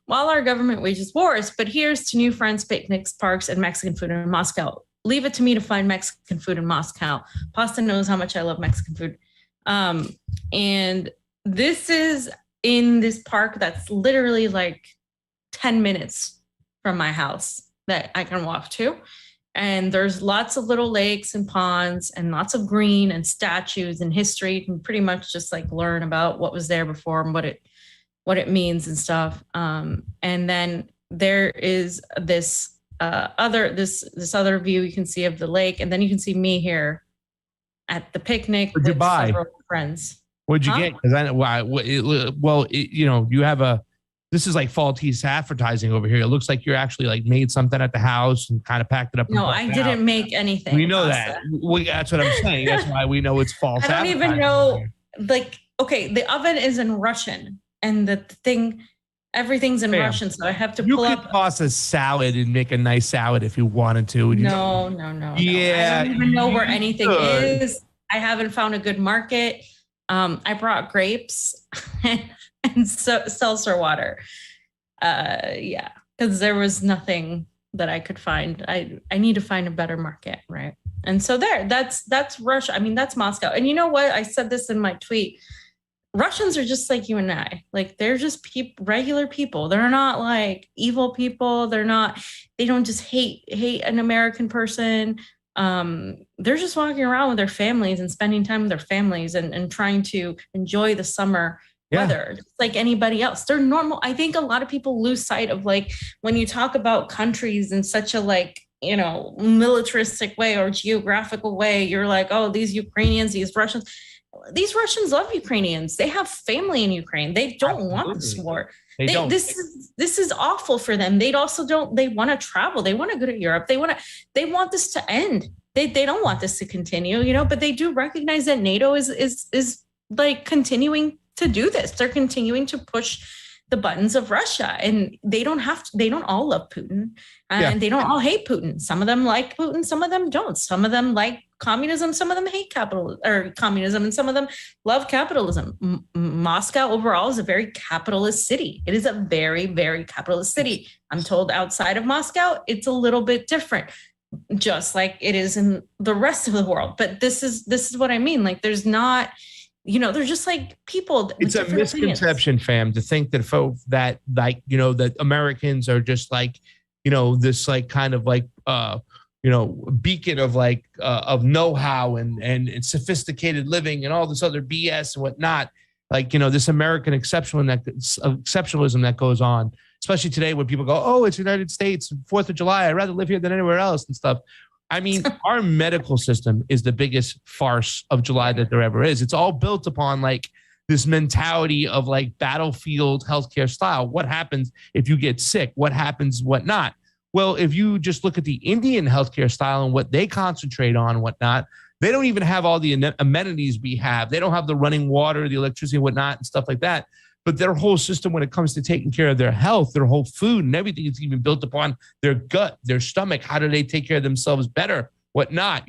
[SPEAKER 2] while our government wages wars. But here's to new friends, picnics, parks, and Mexican food in Moscow. Leave it to me to find Mexican food in Moscow. Pasta knows how much I love Mexican food. And this is in this park that's literally like 10 minutes from my house that I can walk to. And there's lots of little lakes and ponds and lots of green and statues and history. You can pretty much just like learn about what was there before and what it means and stuff. And then there is this other view you can see of the lake, and then you can see me here at the picnic with several friends.
[SPEAKER 1] What'd you get? Because I know you have this is like faulty advertising over here. It looks like you're actually like made something at the house and kind of packed it up.
[SPEAKER 2] No, I didn't make anything.
[SPEAKER 1] We know that. That's what I'm saying. That's why we know it's false.
[SPEAKER 2] I don't even know. Like, okay, the oven is in Russian, and everything's in Russian, so I have to pull up.
[SPEAKER 1] You could toss a salad and make a nice salad if you wanted to.
[SPEAKER 2] No.
[SPEAKER 1] Yeah.
[SPEAKER 2] I don't even know where anything is. I haven't found a good market. I brought grapes and seltzer water. Because there was nothing that I could find. I need to find a better market, right? And so that's Russia. I mean, that's Moscow. And you know what? I said this in my tweet. Russians are just like you and I. Like, they're just regular people. They're not like evil people. They don't just hate an American person. They're just walking around with their families and spending time with their families and trying to enjoy the summer weather, just like anybody else. They're normal. I think a lot of people lose sight of, like, when you talk about countries in such a militaristic way or geographical way, you're like, oh, these Ukrainians, these Russians love Ukrainians. They have family in Ukraine. They don't want this war. This is awful for them. They want to travel. They want to go to Europe. They want this to end. They don't want this to continue, but they do recognize that NATO is like continuing to do this. They're continuing to push the buttons of Russia, and they don't all love Putin, and they don't all hate Putin. Some of them like Putin, some of them don't. Some of them like communism, some of them hate communism, and some of them love capitalism. Moscow overall is a very capitalist city. It is a very, very capitalist city. I'm told outside of Moscow, it's a little bit different, just like it is in the rest of the world. But this is what I mean. Like, there's not, they're just like people.
[SPEAKER 1] It's a misconception, fam, to think that that Americans are just like, this like kind of like, beacon of like of know-how and sophisticated living and all this other BS and whatnot. Like, this American exceptionalism that goes on, especially today when people go, oh, it's United States, 4th of July. I'd rather live here than anywhere else and stuff. I mean, our medical system is the biggest farce of July that there ever is. It's all built upon like this mentality of like battlefield healthcare style. What happens if you get sick? What happens, what not? Well, if you just look at the Indian healthcare style and what they concentrate on and whatnot, they don't even have all the amenities we have. They don't have the running water, the electricity and whatnot and stuff like that. But their whole system, when it comes to taking care of their health, their whole food and everything is even built upon their gut, their stomach. How do they take care of themselves better? Whatnot?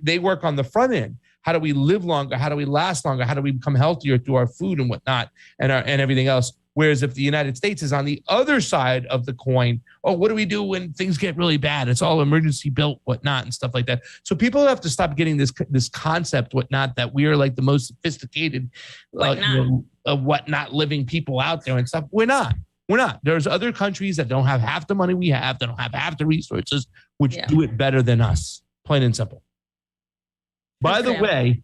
[SPEAKER 1] They work on the front end. How do we live longer? How do we last longer? How do we become healthier through our food and whatnot and everything else? Whereas if the United States is on the other side of the coin, oh, what do we do when things get really bad? It's all emergency built, whatnot, and stuff like that. So people have to stop getting this concept, whatnot, that we are like the most sophisticated, whatnot living people out there and stuff. We're not. We're not. There's other countries that don't have half the money we have, that don't have half the resources, which do it better than us. Plain and simple. By the way,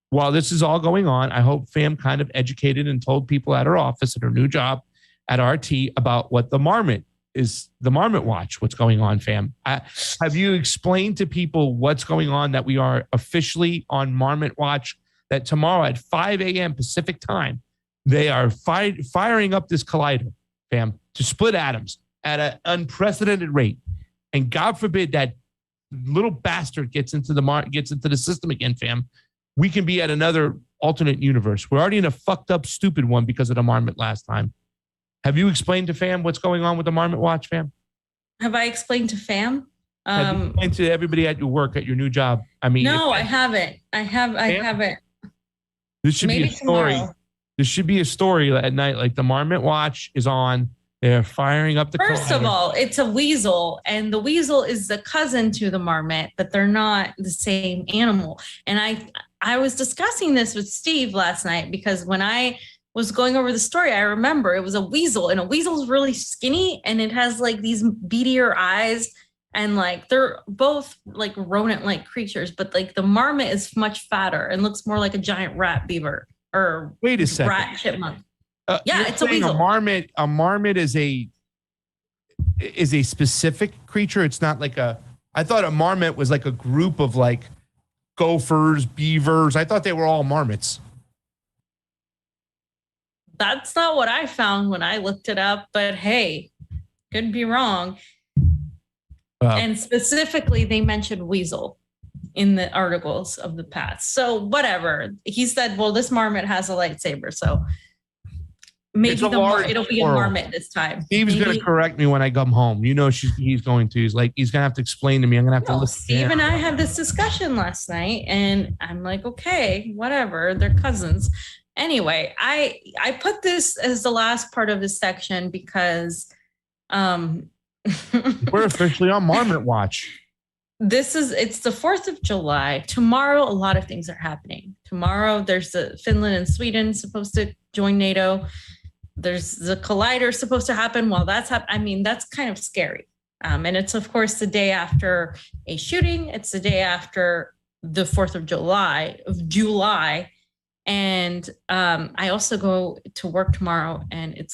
[SPEAKER 1] while this is all going on, I hope Fam kind of educated and told people at her office at her new job at RT about what the Marmot is, the Marmot Watch, what's going on, Fam. Have you explained to people what's going on, that we are officially on Marmot Watch, that tomorrow at 5 a.m. Pacific time, they are firing up this collider, Fam, to split atoms at an unprecedented rate. And God forbid that little bastard gets into the system again, Fam. We can be at another alternate universe. We're already in a fucked up, stupid one because of the Marmot last time. Have you explained to Fam what's going on with the Marmot Watch, Fam?
[SPEAKER 2] Have I explained to Fam?
[SPEAKER 1] Have you explained to everybody at your work, at your new job? I mean,
[SPEAKER 2] no, I haven't. I haven't.
[SPEAKER 1] This should
[SPEAKER 2] Maybe
[SPEAKER 1] be a story.
[SPEAKER 2] Tomorrow.
[SPEAKER 1] This should be a story at night. Like the Marmot Watch is on. They're firing up the
[SPEAKER 2] First
[SPEAKER 1] collider.
[SPEAKER 2] of all, it's a weasel, and the weasel is the cousin to the marmot, but they're not the same animal. And I was discussing this with Steve last night, because when I was going over the story, I remember it was a weasel, and a weasel is really skinny, and it has like these beadier eyes, and like they're both like rodent-like creatures, but like the marmot is much fatter and looks more like a giant rat beaver or
[SPEAKER 1] Wait a second.
[SPEAKER 2] rat chipmunk.
[SPEAKER 1] Yeah,
[SPEAKER 2] it's a weasel.
[SPEAKER 1] A marmot is a specific creature. It's not like I thought a marmot was like a group of like gophers, beavers. I thought they were all marmots.
[SPEAKER 2] That's not what I found when I looked it up, but hey, could be wrong. And specifically, they mentioned weasel in the articles of the past. So whatever. He said, well, this marmot has a lightsaber, so maybe it'll be a marmot this time.
[SPEAKER 1] Steve's going to correct me when I come home. You know, he's going to. He's going to have to explain to me. I'm going to have to listen.
[SPEAKER 2] Steve and I had this discussion last night, and I'm like, okay, whatever. They're cousins. Anyway, I put this as the last part of this section because
[SPEAKER 1] we're officially on Marmot Watch.
[SPEAKER 2] It's the 4th of July. Tomorrow, a lot of things are happening. Tomorrow, there's Finland and Sweden supposed to join NATO. There's the collider supposed to happen. While that's happening, I mean, that's kind of scary. And it's, of course, the day after a shooting. It's the day after the 4th of July. And I also go to work tomorrow, and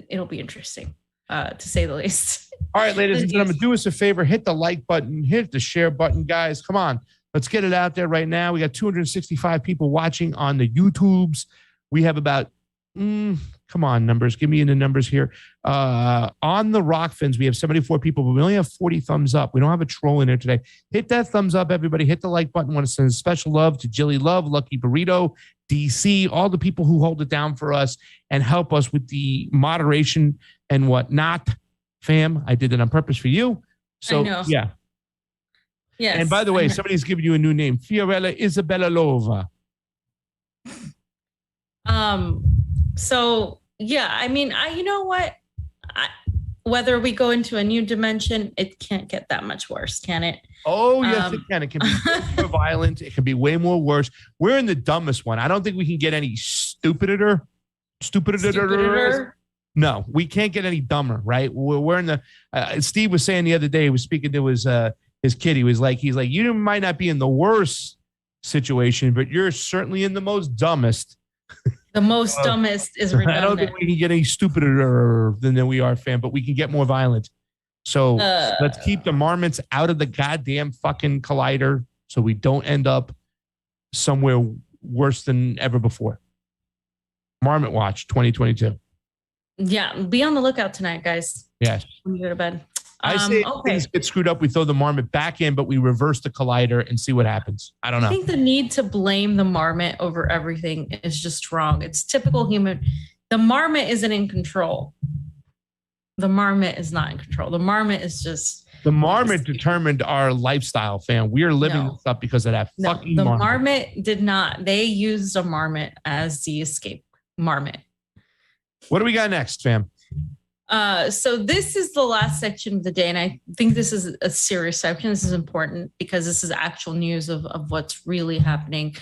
[SPEAKER 2] it'll be interesting, to say the least.
[SPEAKER 1] All right, ladies and gentlemen, do us a favor. Hit the like button. Hit the share button, guys. Come on. Let's get it out there right now. We got 265 people watching on the YouTubes. We have about, come on, numbers. Give me the numbers here. On the Rokfins, we have 74 people, but we only have 40 thumbs up. We don't have a troll in there today. Hit that thumbs up, everybody. Hit the like button. I want to send special love to Jilly Love, Lucky Burrito, DC, all the people who hold it down for us and help us with the moderation and whatnot. Fam, I did it on purpose for you. So, yeah.
[SPEAKER 2] Yes.
[SPEAKER 1] And by the way, somebody's giving you a new name, Fiorella Isabel.
[SPEAKER 2] So yeah, I mean, you know what? Whether we go into a new dimension, it can't get that much worse, can it?
[SPEAKER 1] Oh, yes, it can. It can be way more violent. It can be way more worse. We're in the dumbest one. I don't think we can get any stupider. No, we can't get any dumber, right? We're in the. Steve was saying the other day, he was speaking to his kid. He's like, you might not be in the worst situation, but you're certainly in the most dumbest.
[SPEAKER 2] The most dumbest is redundant.
[SPEAKER 1] I don't think we can get any stupider than we are, fam, but we can get more violent. So let's keep the marmots out of the goddamn fucking collider so we don't end up somewhere worse than ever before. Marmot Watch 2022.
[SPEAKER 2] Yeah, be on the lookout tonight, guys.
[SPEAKER 1] Yes.
[SPEAKER 2] When you go to bed.
[SPEAKER 1] I say if things get screwed up, we throw the marmot back in, but we reverse the collider and see what happens. I don't know.
[SPEAKER 2] I think the need to blame the marmot over everything is just wrong. It's typical human. The marmot isn't in control. The marmot is not in control. The marmot is just...
[SPEAKER 1] The marmot determined our lifestyle, fam. We are living this up because of that fucking marmot.
[SPEAKER 2] The marmot did not. They used a marmot as the escape marmot.
[SPEAKER 1] What do we got next, fam?
[SPEAKER 2] So this is the last section of the day, and I think this is a serious section. This is important because this is actual news of what's really happening.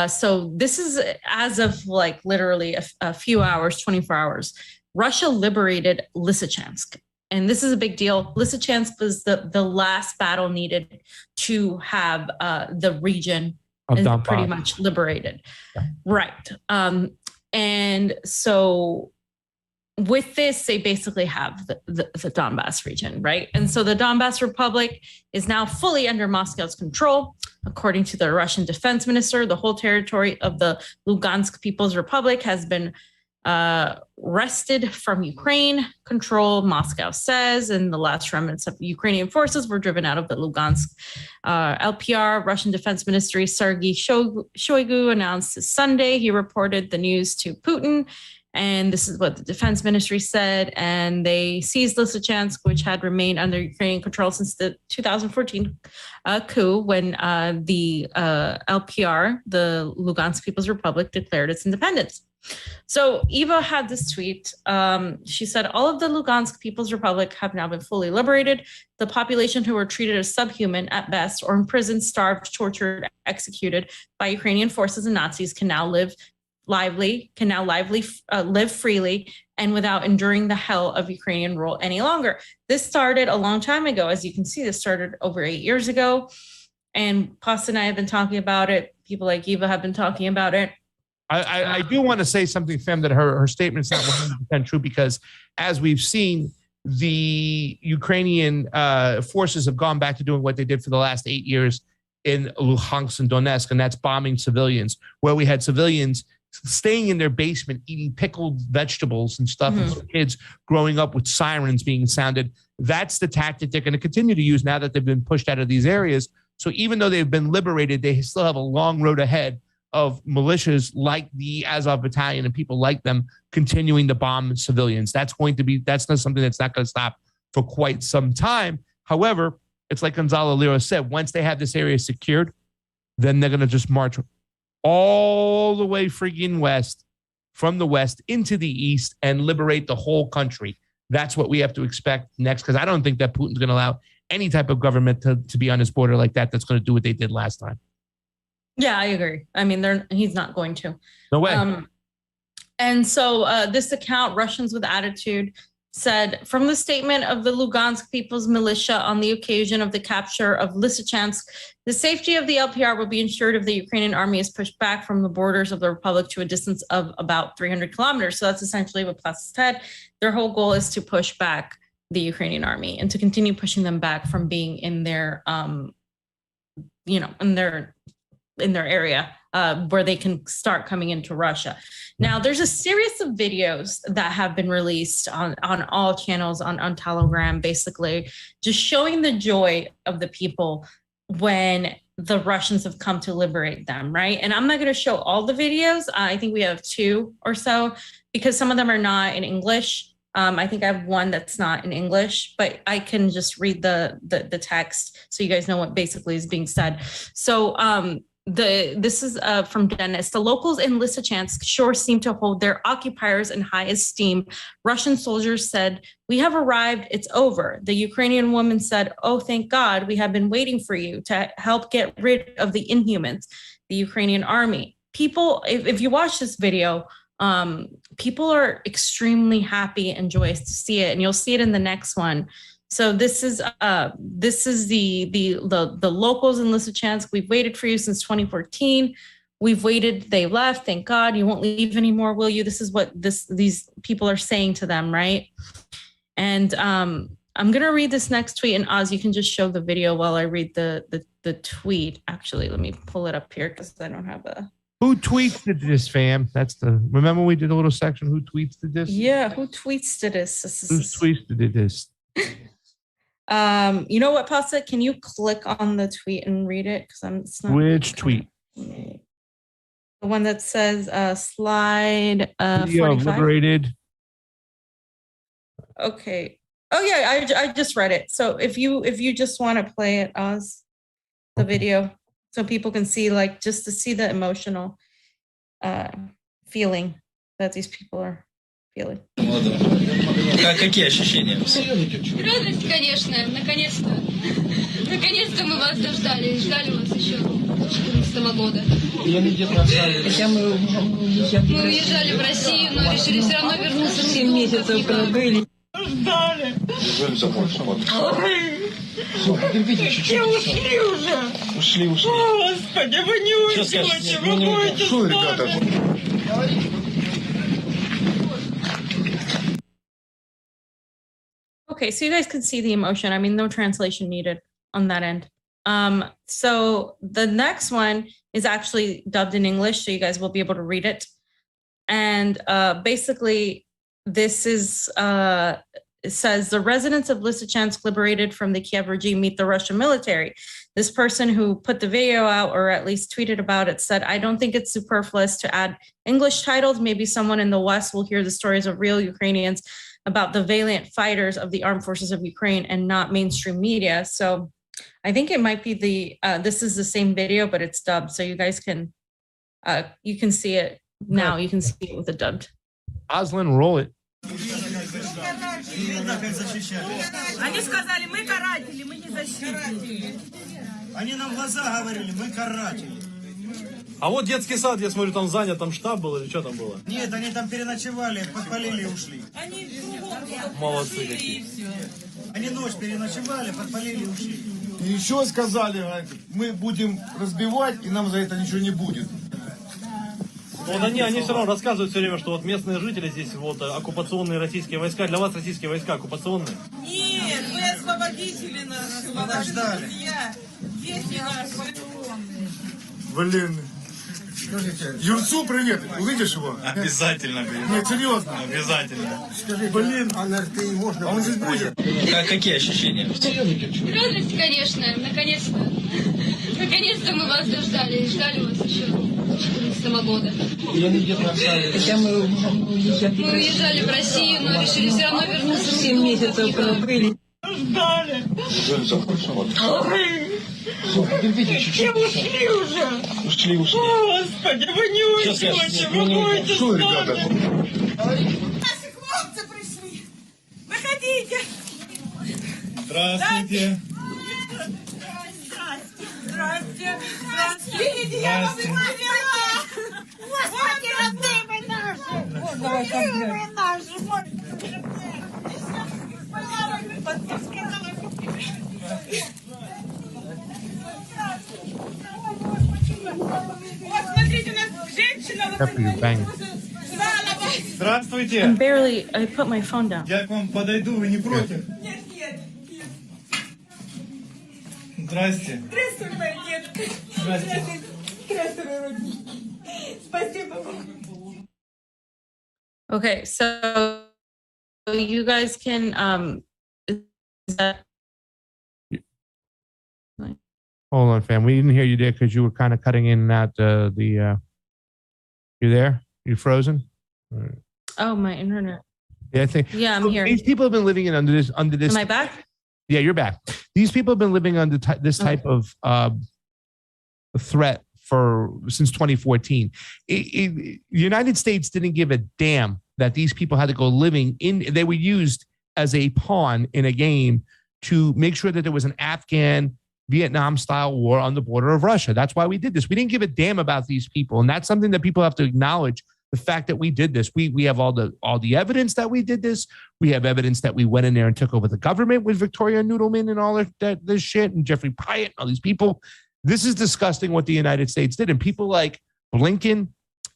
[SPEAKER 2] So this is as of like literally a few hours, 24 hours. Russia liberated Lisichansk. And this is a big deal. Lisichansk was the last battle needed to have the region pretty much liberated. Yeah. Right. And so with this, they basically have the Donbass region, right? And so the Donbass Republic is now fully under Moscow's control. According to the Russian defense minister, the whole territory of the Lugansk People's Republic has been wrested from Ukraine control, Moscow says, and the last remnants of Ukrainian forces were driven out of the Lugansk LPR. Russian Defense Ministry Sergei Shoigu announced this Sunday. He reported the news to Putin, and this is what the defense ministry said. And they seized Lisichansk, which had remained under Ukrainian control since the 2014 coup, when the LPR, the Lugansk People's Republic, declared its independence. So Eva had this tweet. She said, all of the Lugansk People's Republic have now been fully liberated. The population who were treated as subhuman at best or imprisoned, starved, tortured, executed by Ukrainian forces and Nazis can now live freely and without enduring the hell of Ukrainian rule any longer. This started a long time ago. As you can see, this started over 8 years ago. And Pasta and I have been talking about it. People like Eva have been talking about it.
[SPEAKER 1] I do want to say something, fam, that her statement's not 100% true, because as we've seen, the Ukrainian forces have gone back to doing what they did for the last 8 years in Luhansk and Donetsk, and that's bombing civilians, where we had civilians staying in their basement, eating pickled vegetables and stuff, and so kids growing up with sirens being sounded. That's the tactic they're going to continue to use now that they've been pushed out of these areas. So even though they've been liberated, they still have a long road ahead of militias like the Azov Battalion and people like them continuing to bomb civilians. That's not something that's not going to stop for quite some time. However, it's like Gonzalo Lira said, once they have this area secured, then they're going to just march all the way friggin' west, from the west into the east, and liberate the whole country. That's what we have to expect next, because I don't think that Putin's going to allow any type of government to be on his border like that that's going to do what they did last time.
[SPEAKER 2] Yeah, I agree. I mean, he's not going to.
[SPEAKER 1] No way.
[SPEAKER 2] And so this account, Russians with Attitude, said, from the statement of the Lugansk People's Militia on the occasion of the capture of Lisichansk, the safety of the LPR will be ensured if the Ukrainian army is pushed back from the borders of the republic to a distance of about 300 kilometers. So that's essentially what Plus said. Their whole goal is to push back the Ukrainian army and to continue pushing them back from being in their, in their area where they can start coming into Russia. Now, there's a series of videos that have been released on all channels on Telegram, basically just showing the joy of the people when the Russians have come to liberate them, right? And I'm not going to show all the videos. I think we have 2 or so, because some of them are not in English. I think I have one that's not in English, but I can just read the text so you guys know what basically is being said. So this is from Dennis. The locals in Lisichansk sure seem to hold their occupiers in high esteem. Russian soldiers said, "We have arrived, it's over." The Ukrainian woman said, "Oh, thank God, we have been waiting for you to help get rid of the inhumans." The Ukrainian army. People, if you watch this video, people are extremely happy and joyous to see it, and you'll see it in the next one. So this is the locals in Lisichansk. We've waited for you since 2014. We've waited. They left. Thank God. You won't leave anymore, will you? This is what these people are saying to them, right? And I'm gonna read this next tweet, and Oz, you can just show the video while I read the tweet. Actually, let me pull it up here because I don't have a.
[SPEAKER 1] Who tweets this, fam? Remember we did a little section. Who tweets this?
[SPEAKER 2] Yeah, who tweets this?
[SPEAKER 1] Who tweets this?
[SPEAKER 2] You know what, Pasta? Can you click on the tweet and read it? Because it's not.
[SPEAKER 1] Which tweet?
[SPEAKER 2] The one that says slide
[SPEAKER 1] 45. Liberated.
[SPEAKER 2] Okay. Oh yeah, I just read it. So if you just want to play it, Oz, the video, so people can see, like, just to see the emotional feeling that these people are feeling?
[SPEAKER 6] Какие ощущения?
[SPEAKER 7] Радость, конечно, наконец-то. Наконец-то мы вас дождали. Ждали вас еще 2014 года. Мы уезжали в Россию, но решили все равно вернуться. 7 месяцев пробыли. Ждали. Все, ушли уже. Ушли. Господи, вы не уйдете, вы будете
[SPEAKER 6] Что, ребята?
[SPEAKER 2] Okay, so you guys can see the emotion. I mean, no translation needed on that end. So the next one is actually dubbed in English, so you guys will be able to read it. And basically, this is it says the residents of Lisichansk liberated from the Kiev regime meet the Russian military. This person who put the video out, or at least tweeted about it, said, I don't think it's superfluous to add English titles. Maybe someone in the West will hear the stories of real Ukrainians about the valiant fighters of the armed forces of Ukraine and not mainstream media. So I think it might be this is the same video, but it's dubbed. So you guys can, you can see it now. You can see it with the dubbed.
[SPEAKER 1] Aslan, roll it.
[SPEAKER 8] Они сказали, мы каратели, мы не защитники. Они нам в глаза говорили, мы каратели.
[SPEAKER 9] А вот детский сад, я смотрю, там занят, там штаб был или что там было?
[SPEAKER 8] Нет, они там переночевали, подпалили и ушли. Они
[SPEAKER 9] Молодцы какие.
[SPEAKER 8] Они ночь переночевали, подпалили и ушли.
[SPEAKER 10] И еще сказали, мы будем разбивать, и нам за это ничего не будет.
[SPEAKER 9] Вот они все равно рассказывают все время, что вот местные жители здесь, вот оккупационные российские войска. Для вас российские войска оккупационные?
[SPEAKER 8] Нет, вы освободители нас. Освобождали. Дети наши.
[SPEAKER 10] Блин. Скажите, Юрцу привет, увидишь его?
[SPEAKER 9] Обязательно.
[SPEAKER 10] Нет, серьезно.
[SPEAKER 9] Обязательно.
[SPEAKER 10] Скажи, блин, а он здесь будет?
[SPEAKER 6] Какие ощущения?
[SPEAKER 7] Радость, конечно, наконец-то. Наконец-то мы вас дождали. Ждали вас еще 2014 года. Мы уезжали в Россию, но решили все равно вернуться. 7 месяцев пробыли.
[SPEAKER 8] Ждали. Все ушли уже.
[SPEAKER 6] Ушли.
[SPEAKER 8] Господи, вы не уйдете, вы будете.
[SPEAKER 10] Что, ребята?
[SPEAKER 8] Наши хлопцы пришли. Выходите.
[SPEAKER 9] Здравствуйте.
[SPEAKER 8] Здрасте. Видите, я вам привела. Господи, родные наши. Любые наши. Вот смотрите, у нас женщина.
[SPEAKER 9] Здравствуйте.
[SPEAKER 2] I'm barely, I put my phone down.
[SPEAKER 9] Я к вам подойду, вы не против?
[SPEAKER 8] Нет.
[SPEAKER 9] Здрасте.
[SPEAKER 8] Здравствуй, моя детка.
[SPEAKER 9] Здрасте.
[SPEAKER 8] Здравствуй, родненький. Спасибо вам.
[SPEAKER 2] Okay, so you guys can, is that,
[SPEAKER 1] Hold on, fam. We didn't hear you there because you were kind of cutting in and out. You there? You frozen? All right.
[SPEAKER 2] oh, my internet.
[SPEAKER 1] Yeah, I think.
[SPEAKER 2] Yeah, I'm
[SPEAKER 1] So
[SPEAKER 2] here.
[SPEAKER 1] These people have been living under this.
[SPEAKER 2] Am I back?
[SPEAKER 1] Yeah, you're back. These people have been living under this type of threat since 2014. The United States didn't give a damn that these people had to go living in. They were used as a pawn in a game to make sure that there was an Afghan Vietnam-style war on the border of Russia. That's why we did this. We didn't give a damn about these people, and that's something that people have to acknowledge. The fact that we did this, we have all the evidence that we did this. We have evidence that we went in there and took over the government with Victoria Noodleman and all this shit, and Jeffrey Pyatt and all these people. This is disgusting what the United States did, and people like Blinken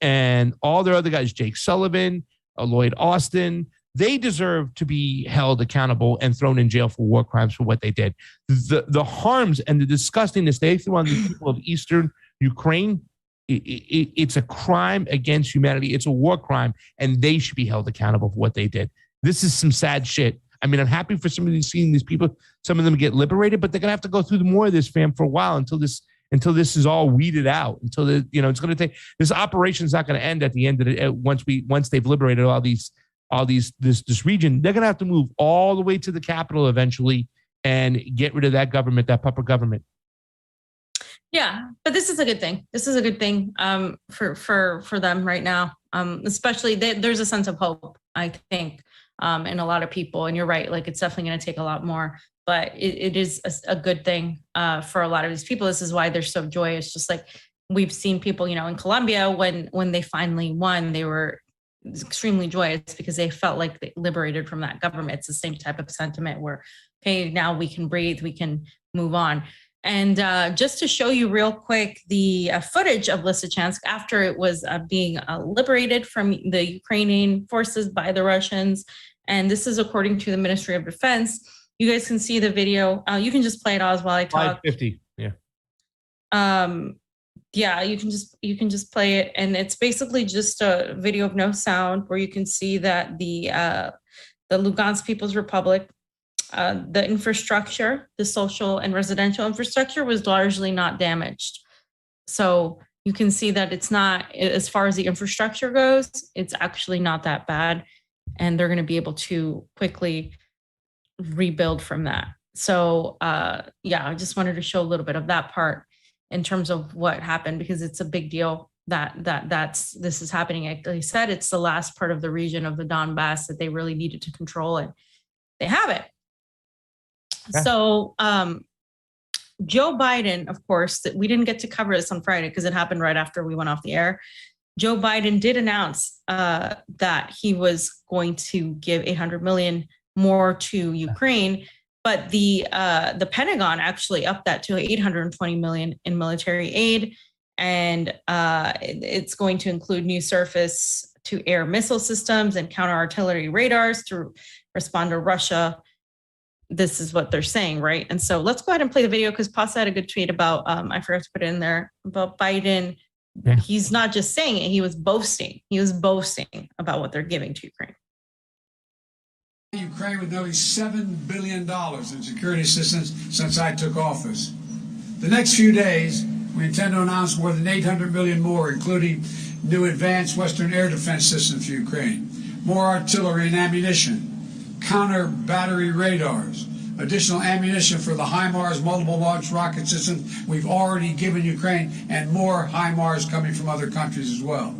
[SPEAKER 1] and all their other guys, Jake Sullivan, Lloyd Austin. They deserve to be held accountable and thrown in jail for war crimes for what they did. The harms and the disgustingness they threw on the people of Eastern Ukraine, it's a crime against humanity. It's a war crime, and they should be held accountable for what they did. This is some sad shit. I mean, I'm happy for seeing these people. Some of them get liberated, but they're gonna have to go through more of this, fam, for a while until this is all weeded out. Until it's gonna take. This operation is not gonna end at the end of it. Once they've liberated this region, they're gonna have to move all the way to the capital eventually and get rid of that government, that puppet government.
[SPEAKER 2] Yeah, but this is a good thing. This is a good thing for them right now. Especially there's a sense of hope, I think, in a lot of people. And you're right, like it's definitely going to take a lot more, but it is a good thing for a lot of these people. This is why they're so joyous. Just like we've seen people, you know, in Colombia, when they finally won, they were extremely joyous because they felt like they liberated from that government. It's the same type of sentiment where, okay, now we can breathe, we can move on. And just to show you real quick the footage of Lisichansk after it was being liberated from the Ukrainian forces by the Russians. And this is according to the Ministry of Defense. You guys can see the video. You can just play it while I talk.
[SPEAKER 1] 550, yeah.
[SPEAKER 2] Yeah, you can just play it. And it's basically just a video of no sound where you can see that the Lugansk People's Republic, the infrastructure, the social and residential infrastructure was largely not damaged. So you can see that it's not, as far as the infrastructure goes, it's actually not that bad. And they're going to be able to quickly rebuild from that. So yeah, I just wanted to show a little bit of that part in terms of what happened, because it's a big deal this is happening. Like I said, it's the last part of the region of the Donbass that they really needed to control, and they have it. Yeah. So Joe Biden, of course, that we didn't get to cover this on Friday because it happened right after we went off the air. Joe Biden did announce that he was going to give $800 million more to Ukraine, but the Pentagon actually upped that to $820 million in military aid, and it's going to include new surface-to-air missile systems and counter-artillery radars to respond to Russia. This is what they're saying, right? And so let's go ahead and play the video, because Pasa had a good tweet about, I forgot to put it in there, about Biden. Yeah. He's not just saying it, he was boasting. He was boasting about what they're giving to Ukraine.
[SPEAKER 5] Ukraine with nearly $7 billion in security assistance since I took office. The next few days, we intend to announce more than $800 million more, including new advanced Western air defense systems for Ukraine, more artillery and ammunition, counter battery radars, additional ammunition for the HIMARS multiple launch rocket system we've already given Ukraine, and more HIMARS coming from other countries as well.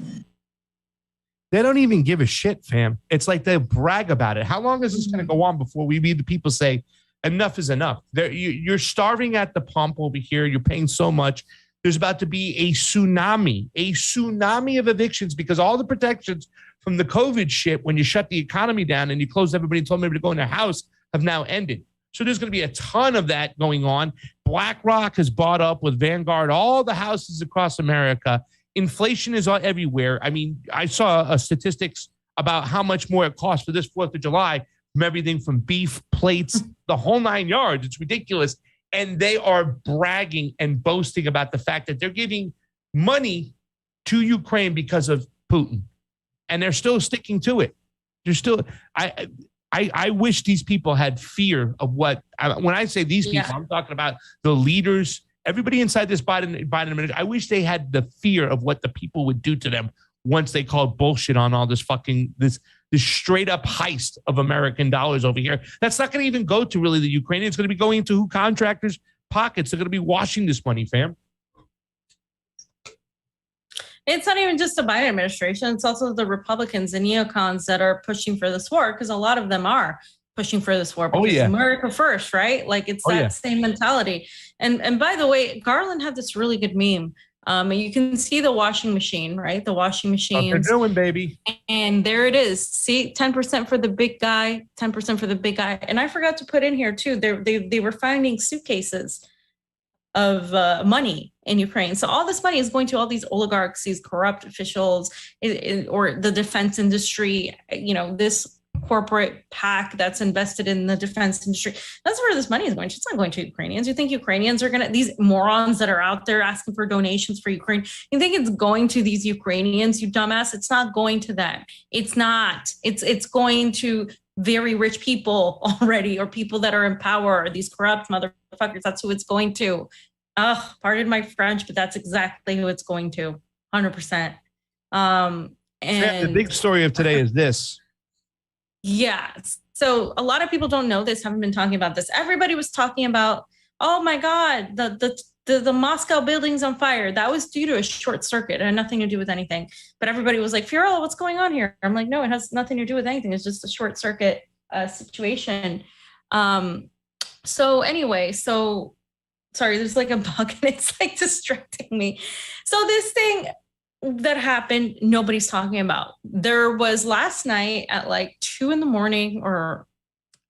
[SPEAKER 1] They don't even give a shit, fam. It's like they brag about it. How long is this going to go on before we read the people say enough is enough? You're starving at the pump over here. You're paying so much. There's about to be a tsunami of evictions, because all the protections from the COVID shit, when you shut the economy down and you close everybody and told everybody to go in their house, have now ended. So there's going to be a ton of that going on. BlackRock has bought up with Vanguard all the houses across America. Inflation is everywhere. I mean, I saw statistics about how much more it costs for this 4th of July, from everything from beef, plates, the whole 9 yards. It's ridiculous. And they are bragging and boasting about the fact that they're giving money to Ukraine because of Putin. And they're still sticking to it. They're still, I wish these people had fear of what, when I say these people, I'm talking about the leaders, everybody inside this Biden administration. I wish they had the fear of what the people would do to them once they called bullshit on all this fucking, this straight up heist of American dollars over here. That's not going to even go to really the Ukrainians. It's going to be going into contractors' pockets. They're going to be washing this money, fam.
[SPEAKER 2] It's not even just the Biden administration. It's also the Republicans and neocons that are pushing for this war, because a lot of them are pushing for this war. Because America first, right? Like it's that same mentality. And by the way, Garland had this really good meme. You can see the washing machine, right? The washing machine.
[SPEAKER 1] What they're doing, baby.
[SPEAKER 2] And there it is. See, 10% for the big guy, 10% for the big guy. And I forgot to put in here too, they were finding suitcases of money in Ukraine. So all this money is going to all these oligarchs, these corrupt officials, or the defense industry, you know, this corporate pack that's invested in the defense industry. That's where this money is going. It's not going to Ukrainians. You think Ukrainians are going to, these morons that are out there asking for donations for Ukraine, you think it's going to these Ukrainians, you dumbass? It's not going to them. It's not. It's going to very rich people already, or people that are in power, or these corrupt motherfuckers. That's who it's going to. Ugh, pardon my French, but that's exactly who it's going to. 100%. And
[SPEAKER 1] the big story of today is this.
[SPEAKER 2] Yeah. So a lot of people don't know this, haven't been talking about this. Everybody was talking about, oh my God, the the Moscow building's on fire. That was due to a short circuit. It had nothing to do with anything. But everybody was like, Fiorella, what's going on here? I'm like, no, it has nothing to do with anything. It's just a short circuit situation. So anyway, so sorry, there's like a bug and it's like distracting me. So this thing that happened, nobody's talking about. There was last night at like 2 a.m, or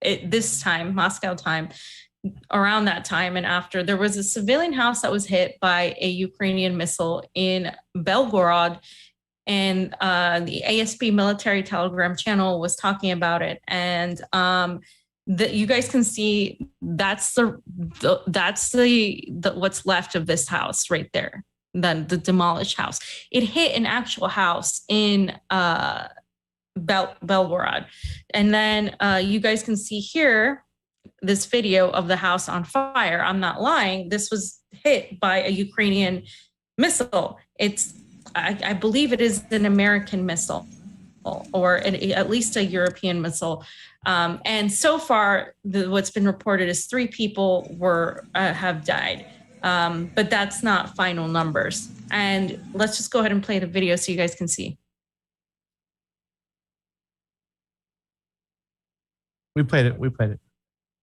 [SPEAKER 2] this time, Moscow time, around that time and after, there was a civilian house that was hit by a Ukrainian missile in Belgorod, and the ASP military telegram channel was talking about it. And you guys can see that's the what's left of this house right there. Then the demolished house. It hit an actual house in Belgorod, and then you guys can see here this video of the house on fire. I'm not lying. This was hit by a Ukrainian missile. I believe it is an American missile, or at least a European missile. And so far, what's been reported is 3 people have died, but that's not final numbers. And let's just go ahead and play the video so you guys can see.
[SPEAKER 1] We played it.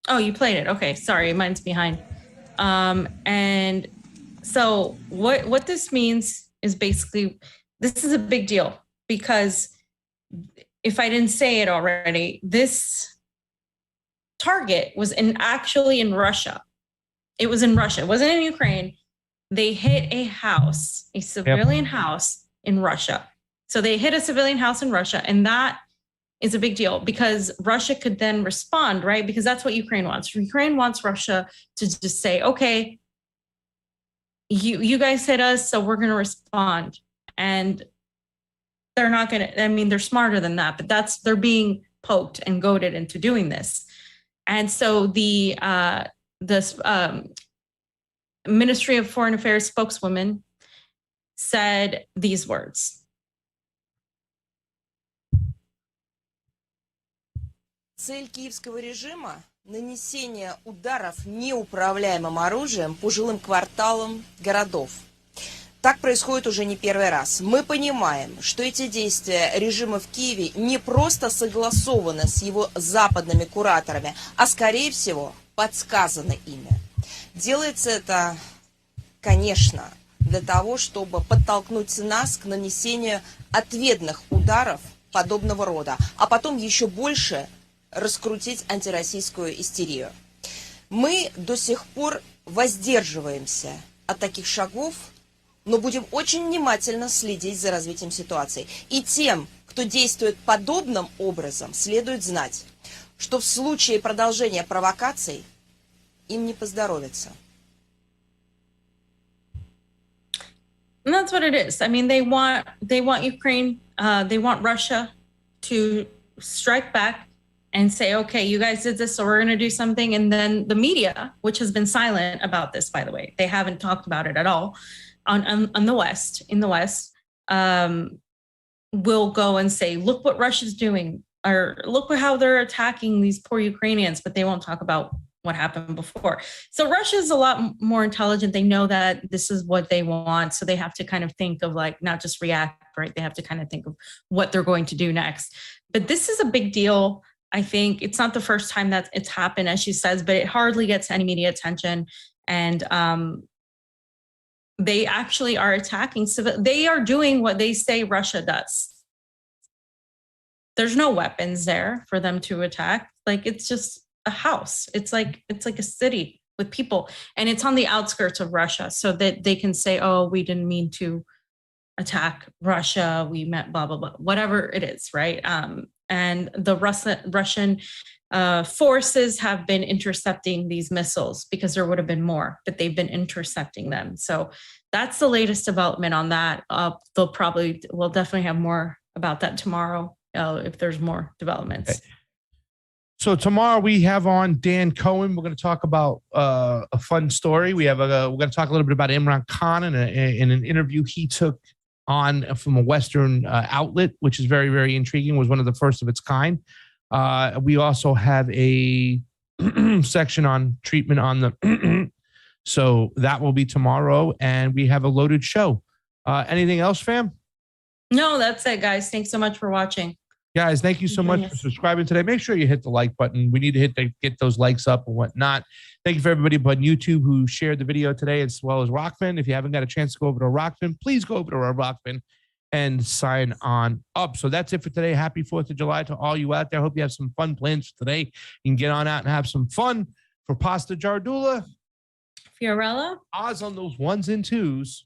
[SPEAKER 2] Oh, you played it. Okay, sorry, mine's behind. And so what this means is basically, this is a big deal, because if I didn't say it already, this target was actually in Russia. It was in Russia. It wasn't in Ukraine. They hit a house, a civilian house in Russia. So they hit a civilian house in Russia, and that is a big deal, because Russia could then respond, right? Because that's what Ukraine wants. Ukraine wants Russia to just say, okay, you guys hit us, so we're going to respond. And they're not going to, I mean, they're smarter than that, but they're being poked and goaded into doing this. And so the Ministry of Foreign Affairs spokeswoman said these words.
[SPEAKER 11] Цель киевского режима – нанесение ударов неуправляемым оружием по жилым кварталам городов. Так происходит уже не первый раз. Мы понимаем, что эти действия режима в Киеве не просто согласованы с его западными кураторами, а, скорее всего, подсказаны ими. Делается это, конечно, для того, чтобы подтолкнуть нас к нанесению ответных ударов подобного рода, а потом еще больше раскрутить антироссийскую истерию. Мы до сих пор воздерживаемся от таких шагов, но будем очень внимательно следить за развитием ситуации. И тем, кто действует подобным образом, следует знать, что в случае продолжения провокаций им не поздоровится.
[SPEAKER 2] And that's what it is. I mean, they want Ukraine, they want Russia to strike back and say, okay, you guys did this, so we're going to do something. And then the media, which has been silent about this, by the way, they haven't talked about it at all in the West, will go and say, look what Russia's doing, or look how they're attacking these poor Ukrainians, but they won't talk about what happened before. So Russia's a lot more intelligent. They know that this is what they want. So they have to kind of think of, like, not just react, right? They have to kind of think of what they're going to do next. But this is a big deal. I think it's not the first time that it's happened, as she says, but it hardly gets any media attention. And they actually are attacking civil. They are doing what they say Russia does. There's no weapons there for them to attack. Like, it's just a house. It's like a city with people, and it's on the outskirts of Russia, so that they can say, oh, we didn't mean to attack Russia. We meant blah, blah, blah, whatever it is, right? And the Russian forces have been intercepting these missiles, because there would have been more, but they've been intercepting them. So that's the latest development on that. We'll definitely have more about that tomorrow if there's more developments.
[SPEAKER 1] Okay. So tomorrow we have on Dan Cohen. We're going to talk about a fun story. We're going to talk a little bit about Imran Khan in an interview he took on from a Western outlet, which is very, very intriguing. Was one of the first of its kind. We also have a section on treatment on the So that will be tomorrow, and we have a loaded show. Anything else, fam?
[SPEAKER 2] No, that's it, guys. Thanks so much for watching.
[SPEAKER 1] Guys, thank you so much for subscribing today. Make sure you hit the like button. We need to get those likes up and whatnot. Thank you for everybody on YouTube who shared the video today, as well as Rokfin. If you haven't got a chance to go over to Rokfin, please go over to our Rokfin and sign on up. So that's it for today. Happy 4th of July to all you out there. Hope you have some fun plans for today. You can get on out and have some fun. For Pasta Jardula,
[SPEAKER 2] Fiorella,
[SPEAKER 1] Oz on those 1s and 2s.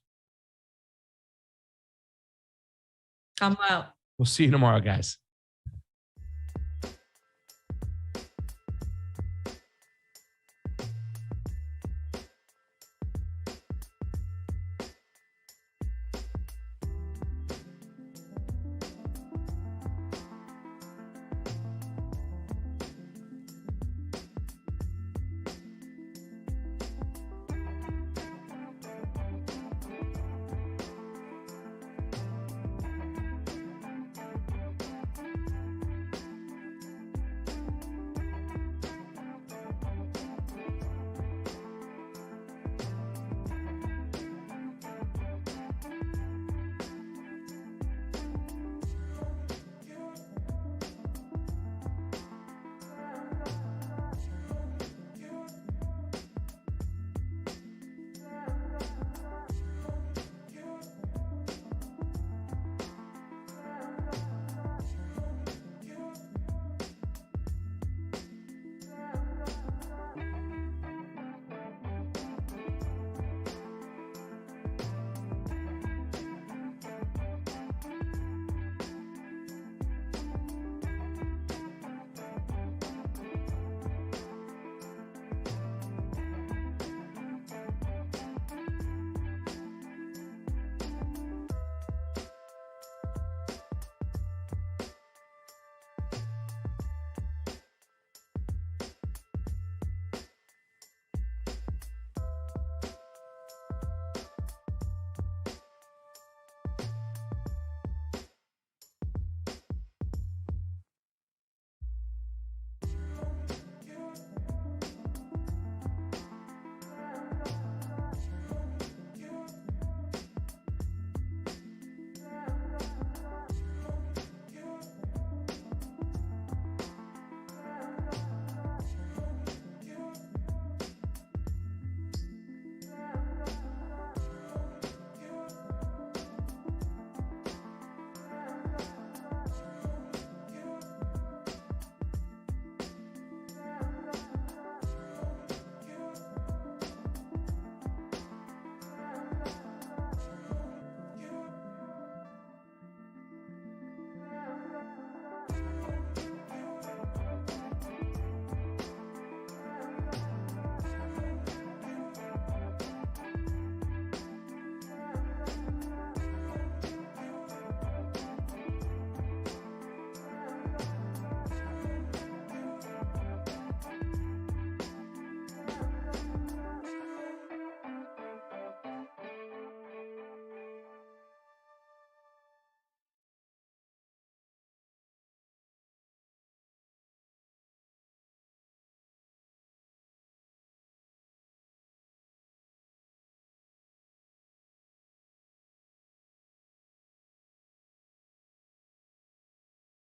[SPEAKER 2] come out.
[SPEAKER 1] We'll see you tomorrow, guys.